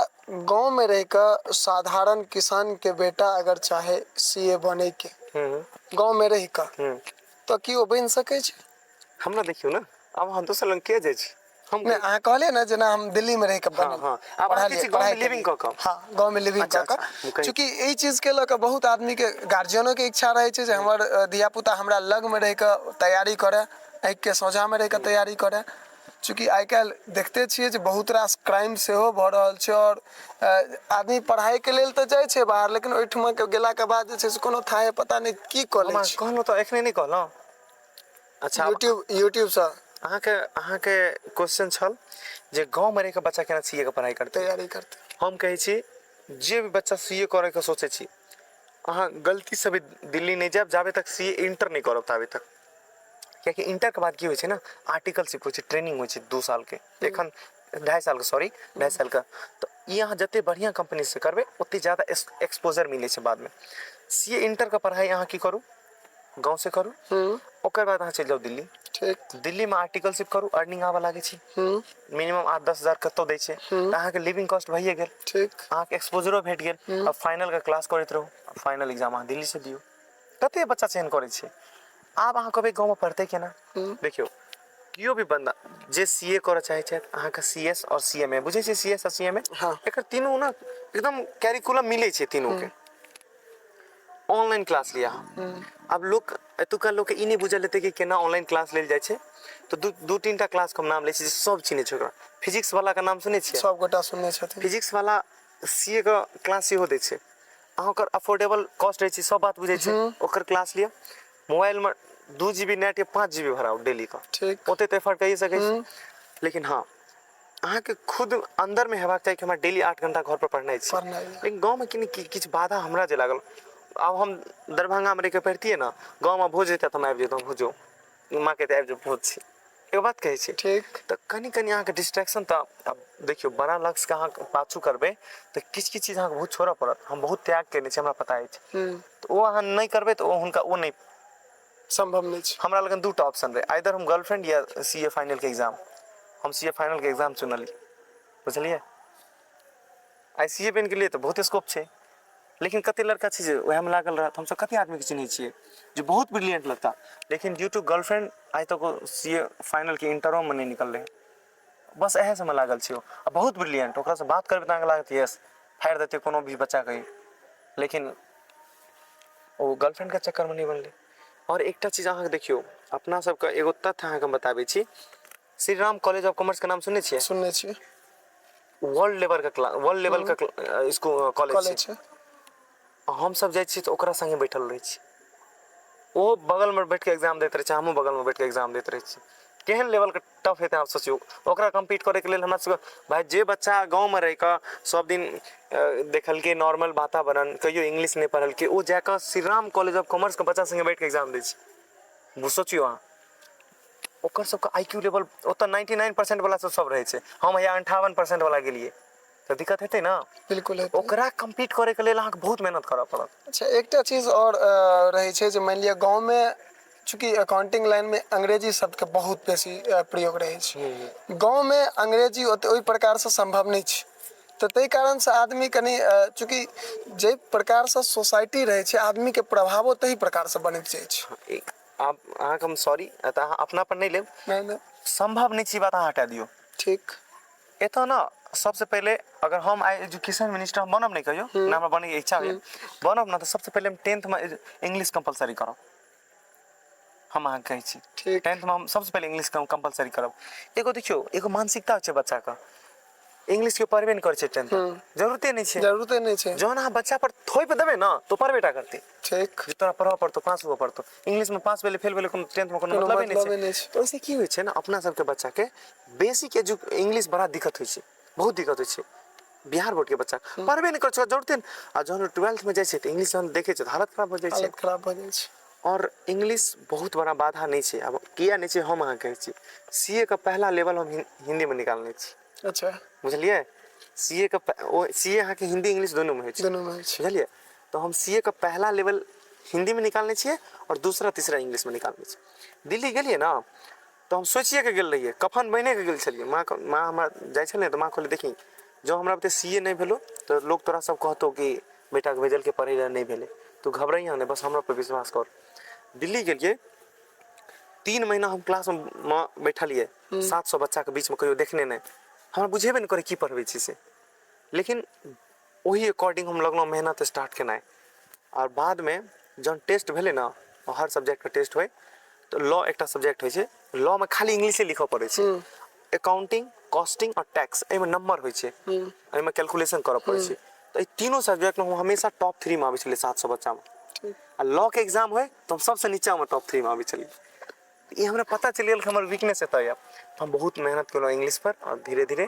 गांव में रह कर साधारण किसान के बेटा अगर चाहे सीए बने के गांव में रह कर तो की वो बन सकै छै? हमरा देखियो ना, अब हम दोसर लग के जाइ छी, हम नहीं अहाँ कहलिए ना जेना हम दिल्ली में रह के बनल अब अहाँ किछु गाँव में लिविंग कऽ कऽ, हाँ गांव में लिविंग कऽ कऽ, चूँकि ई चीज के लऽ कऽ बहुत आदमी के गार्जियनो के इच्छा रहे छै जे हमर धिया पुता हमरा लग में रह के तैयारी करे, आँखि के सोझा में रह के तैयारी करे। चूँकि आइ काल्हि देखते छियै जे बहुत रास क्राइम सेहो भऽ रहल छै और आदमी पढ़ाई के लेल तऽ जाइ छै बाहर, लेकिन ओहिठमा के गेला के बाद जे छै से कोनो थाहे पता नहीं की कऽ लै छै। कहलहुँ तऽ एखने नहीं कहलहुँ। अच्छा यूट्यूब से अहाँके क्वेश्चन छल जे गाँव में रह के बच्चा केना सीए के पढ़ाई करतै, तैयारी करते। हम कहै छी जे भी बच्चा सीए करे के सोचे छी अहाँ गलती से भी दिल्ली नहीं जाब जाबे तक सीए इंटर नहीं करब ताबे तक, कियाकि इंटर के बाद की होइ छै ना आर्टिकलशिप होइ छै, ट्रेनिंग होइ छै 2 साल के, एखन 2.5 साल के, सॉरी 2.5 साल का। तो ये अहाँ जते बढ़िया कंपनी से करबै ओते ज्यादा एक्सपोजर मिले छै बाद में। सीए इंटर का पढ़ाई अहाँ की करू गाँव से करू, ओकर बाद अहाँ चलि जाउ दिल्ली। ठीक। दिल्ली में आर्टिकलशिप करू, अर्निंग आवा लागे छै, मिनिमम 8-10 हजार कतौ दै छै, तऽ अहाँके लिविंग कॉस्ट भइए गेल, ठीक। अहाँके एक्सपोजरो भेट गेल। अब फाइनल का क्लास करैत रहू, फाइनल एग्जाम अहाँ दिल्ली से दियौ। कते बच्चा चयन करै छै। आब अहाँ कहबै गाँव में पढ़तै केना, देखियौ कियो भी बंदा जे सीए करऽ चाहे छै अहाँके सीएस और सीएमए बुझै छै, सीएस और सीएमए एकर तीनू ना एकदम कैरिकुलम मिलै छै तीनू के। ऑनलाइन क्लास लिया अब लोग एतुका लोग के ई नहीं बुझल हेतै कि केना ऑनलाइन क्लास लेल जाइ छै, तो 2-3टा क्लास के हम नाम लै छी जे सब चिन्है छै ओकरा। फिजिक्स वाला के नाम सुनै छियै? सब गोटा सुनने छथिन। फिजिक्स वाला सीए के क्लास सेहो दै छै, अहाँ ओकर अफोर्डेबल कॉस्ट रहै छै, सब बात बुझै छै, ओकर क्लास लिअ। मोबाइल में 2 GB नेट या 5 GB भराउ डेली का, ठीक। ओते तो एफर्ट करिए सकै छी। लेकिन हाँ अहाँ के खुद अंदर में हेबाक चाही कि हमरा डेली 8 घंटा घर पर पढ़नाइ छै, पढ़नाइ। लेकिन गाँव में किछु बाधा हमरा जे लागल। अब हम दरभंगा में रह के पढ़तियै ना, गाँव में भोज हेतै तऽ हम आबि जैतहुँ भोजो, माँ के आबि जो भोज छै, एगो बात कहै छी ठीक। तऽ कनि अहाँके डिस्ट्रैक्शन तऽ अब देखियौ बड़ा लक्ष्य के अहाँ पाछू करबै तऽ किछु चीज अहाँके बहुत छोड़ऽ पड़त। हम बहुत त्याग केने छी, हमरा पता अछि, तऽ ओ अहाँ नहि करबै तऽ हुनका ओ नहीं संभव नहीं छै। हमरा लगन दूटा ऑप्शन रहे, आइदर हम गर्लफ्रेंड या सीए फाइनल के एग्जाम। हम सीए फाइनल के एग्जाम चुनलियै, बुझलियै। आई सीए बनि गेलियै तऽ बहुत स्कोप छै, लेकिन कते लड़का छै जे वएह में लागल रहत। हमसब कते आदमी के चिन्है छियै जो बहुत ब्रिलियंट लगता, लेकिन ड्यू टू गर्लफ्रेंड आइ तक वो सीए फाइनल के इंटरो में नहीं निकललै। बस एहे समय लागल छै। ओ बहुत ब्रिलियंट, ओकरा से बात करबै तऽ अहाँके लागत यस फाड़ि देतै कोनो भी बच्चा के, लेकिन ओ गर्लफ्रेंड के चक्कर में नहीं बनलै। और एकटा चीज अहाँके देखियौ, अपना सबके एगो तथ्य अहाँके हम बताबै छी। Shri Ram college of commerce के नाम सुनने छियै? सुनने छियै। वर्ल्ड लेवल का इसको कॉलेज छै। छै। हम सब जाइ छी तऽ ओकरा संगे बैठल रहै छी। ओ बगल में बैठ के एग्जाम दैत रहे छै, हमहूँ बगल में बैठ के एग्जाम दैत रहे छी। केहन लेवल के टफ हेतै अहाँ सोचियौ। ओकरा कम्पीट करे के लेल हमरा सबके भाई जे बच्चा गाँव में रहि कऽ सब दिन देखलकै नॉर्मल वातावरण, कहियो इंग्लिश नहीं पढ़लकै, ओ जाकऽ Shri Ram college of commerce के बच्चा संगे बैठ के एग्जाम दै छै। सोचियौ अहाँ, ओकर सबके आईक्यू लेवल ओतऽ 99% वाला सब रहै छै, हम यहाँ 58% वाला गेलियै तऽ दिक्कत हेतै ना। बिल्कुल हेतै। ओकरा कम्पीट करे के लेल अहाँके बहुत मेहनत करऽ पड़त। अच्छा, एकटा चीज और रहै छै जे मानि लिअ गाँव में चूँकि अकाउंटिंग लाइन में अंग्रेजी शब्द के बहुत बेसी प्रयोग रहै छै। गाँव में अंग्रेजी ओहि प्रकार से संभव नहीं छै, तऽ ताहि कारण से आदमी कनि चूँकि जाहि प्रकार से सोसाइटी रहै छै, आदमी के प्रभावो ताहि प्रकार से बनैत जाइ छै। आब अहाँके हम सॉरी तऽ अहाँ अपना पर नहीं लेब, नहीं संभव नहीं छै, बात अहाँ हटा दियौ। ठीक। एतऽ ना सबसे पहले अगर हम आई एजुकेशन मिनिस्टर हम बनब नहीं कहियो ना, हमरा बनै के इच्छा होइए, बनब ना तऽ सबसे पहले हम 10th में इंग्लिश कंपलसरी करब। हम अहाँके कहै छी ठीक। 10th में हम सबसे पहले इंग्लिश कंपलसरी करब। एगो देखियौ एगो मानसिकता होइ छै बच्चा के, इंग्लिश के पढ़बे नहीं करै छै 10th तक, जरूरते नहीं छै। जरूरते नहीं छै। जहन अहाँ बच्चा पर थोपि देबै ना तो पढ़बे टा करतै। ठीक। जे तोरा पढ़बऽ पड़तौ, पास हुअ पड़तौ। इंग्लिश में पास भेलै फेल भेलै कोनो 10th में कोनो मतलबे नहीं छै। तऽ ओहिसे की होइ छै ना, अपना सबके बच्चा के बेसिक इंग्लिश बड़ा दिक्कत होइ छै, बहुत दिक्कत होइ छै। बिहार बोर्ड के बच्चा पढ़बे नहीं करै छै, जरूरते नहीं। आ जहन 12th में जाइ छै तऽ इंग्लिश जहन देखै छै तऽ हालत खराब भऽ जाइ छै। हालत खराब भऽ जाइ छै। और इंग्लिश बहुत बड़ा बाधा नहीं छै। अब किया नहीं छै हम अहाँके कहै छी, सीए का पहला लेवल हम हिंदी में निकालने छी। अच्छा। बुझलियै, सीए का सीए अहाँके हिंदी इंग्लिश दुनू में होइ छै, दुनू में होइ छै। बुझलियै। तो हम सीए का पहला लेवल हिंदी में निकालने छियै और दूसरा तीसरा इंग्लिश में निकालने छियै। दिल्ली गेलियै ना तो हम सोचिए के गेल रहियै, कफन बनिए के गेल छलियै। माँ हमरा जाइ छलै तऽ माँ कहलै देखी जँ हमरा बुते सीए नहीं भेलौ तऽ लोग तोरा सब कहतौ कि बेटाके भेजलकै पढ़ै लए नहीं भेलै, तू घबरैहाँ नहीं, बस हमरा पर विश्वास कर। दिल्ली गेलियै, 3 महीना हम क्लास में बैठलियै, 700 बच्चा के बीच में कहियो देखने नहीं। हमरा बुझेबे नहीं करै की पढ़बै छी से, लेकिन ओही अकॉर्डिंग हम लगलहुँ मेहनत स्टार्ट केनाइ। और बाद में जहन टेस्ट भेलै ना, हर सब्जेक्ट के टेस्ट होइ तऽ लॉ एकटा सब्जेक्ट होइ छै, लॉ में खाली इंग्लिशे लिखऽ पड़ै छै। अकाउंटिंग, कॉस्टिंग और टैक्स, एहिमे नंबर होइ छै, एहिमे कैलकुलेशन करऽ पड़ै छै। तऽ ई तीनों सब्जेक्ट में हम हमेशा टॉप 3 में आबै छलियै 700 बच्चा में। आ लॉ के एग्जाम होय तो हम सबसे नीचा में टॉप 3 में आबै छलियै। ई हमरा पता चलि गेल कि हमर वीकनेस एतऽ यऽ। हम बहुत मेहनत केलहुँ इंग्लिश पर और धीरे धीरे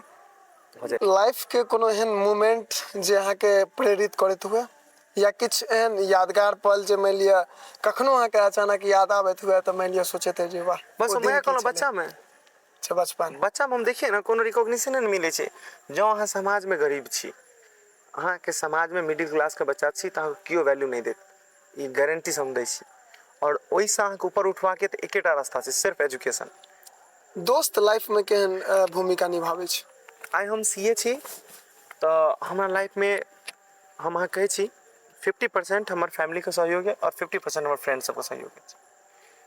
हो जाए। लाइफ के कोनो एहन मोमेंट जे अहाँके प्रेरित करैत हुए, या किछु एहन यादगार पल जे मानि लिअ कखनो अहाँके अचानक याद आबैत हुए तऽ मानि लिअ सोचैत जे वाह बस ओ हम दिन वएह की कहलहुँ छलै। बच्चा में अच्छा, बचपन हम देखिए ना कोनो रिकॉग्निशन नहीं मिलै छै। जँ अहाँ समाज में गरीब छी, अहाँके समाज में मिडिल क्लास के बच्चा छी तऽ अहाँके केओ वैल्यू नहीं देत, ई गारंटी से हम दै छी। और ओहिसँ अहाँके ऊपर उठबाके तऽ एकेटा रास्ता छै, सिर्फ एजुकेशन। दोस्त लाइफ में केहन भूमिका निभाबै छै? आइ हम सीए छी तऽ हमरा लाइफ में हम अहाँ कहै छी 50% हमर फैमिली के सहयोग है और 50% हमर फ्रेंड सबके सहयोग है।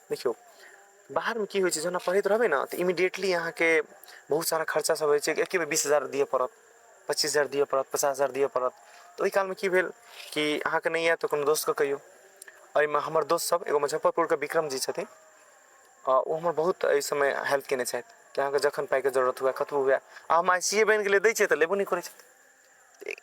देखियौ बाहर में की होइ छै, जेना पढ़ैत रहबै ना तऽ इमीडिएटली अहाँके बहुत सारा खर्चा सब होइ छै, एके बेर 20,000 दिअ पड़त, 25,000 दिअ पड़त, 50,000 दिअ पड़त। तऽ ओहि काल में की भेल कि अहाँके नहीं आयत तऽ कोनो दोस्त के कहियौ। एहिमे हमर दोस्त सब एगो मुजफ्फरपुर के विक्रम जी छथिन, ओ हमर बहुत एहि समय हेल्प केने छथि कि अहाँके जखन पाइके जरूरत हुए कतबो हुए। आ हम सीए बनि गेलियै, दै छियै तऽ लेबो नहीं करै छथिन।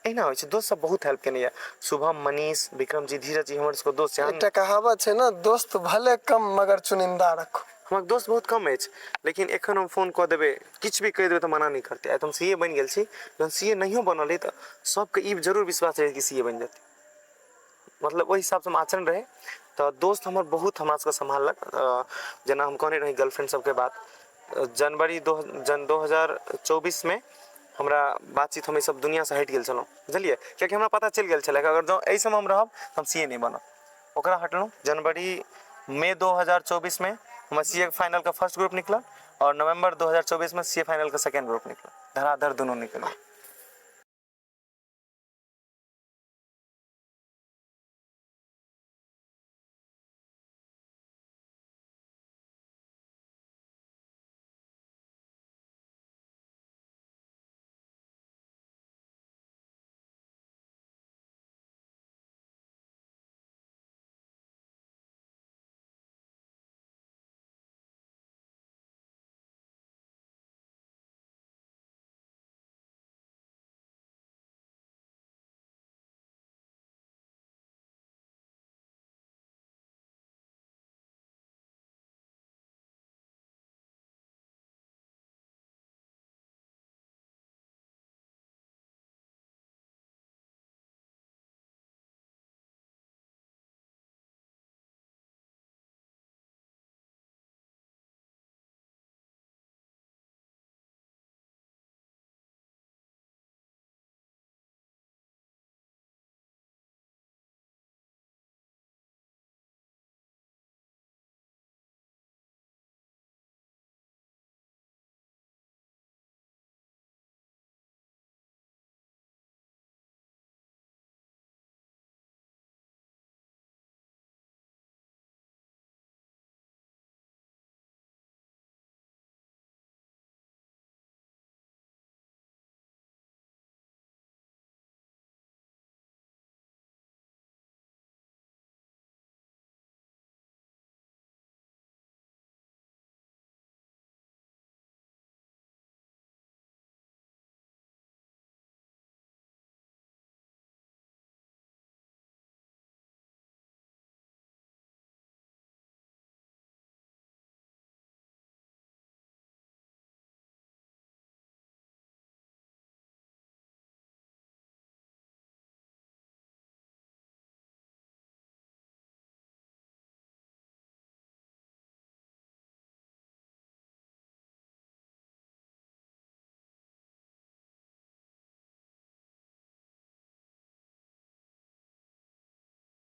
एहिना होइ छै, दोस्त सब बहुत हेल्प केने यऽ। शुभम, मनीष, विक्रम जी, धीरज जी हमर सबके दोस्त छै। एकटा कहावत छै ना, दोस्त भले कम मगर चुनिंदा रखो। हमारे दोस्त बहुत कम अछि, लेकिन एखन हम फोन कऽ देबै, किछु भी कहि देबै तऽ मना नहीं करते। आइ तऽ हम सीए बनि गेल छी, जहन सीए नहियो बनल रही तऽ सबके ई जरूर विश्वास रहै कि सीए बनि जेतै, मतलब ओहि हिसाबसँ हम आचरण रहे। तऽ दोस्त हमर बहुत हमरा सबके सम्हारलक। जेना हम कहने रही गर्लफ्रेंड सबके बात, जनवरी 2024 में हमरा बातचीत, हम सब दुनिया से हटि गेल छलहुँ, बुझलिए, कियाकि हमरा पता चलि गेल छलै कि अगर जँ एहि समय हम रहब तऽ हम सीए नहीं बनब। ओकरा हटलहुँ। जनवरी मई 2024 में हमर सीए फाइनल का फर्स्ट ग्रुप निकला, और नवंबर 2024 में सीए फाइनल का सेकेंड ग्रुप निकला। धड़ाधड़ दोनों निकले।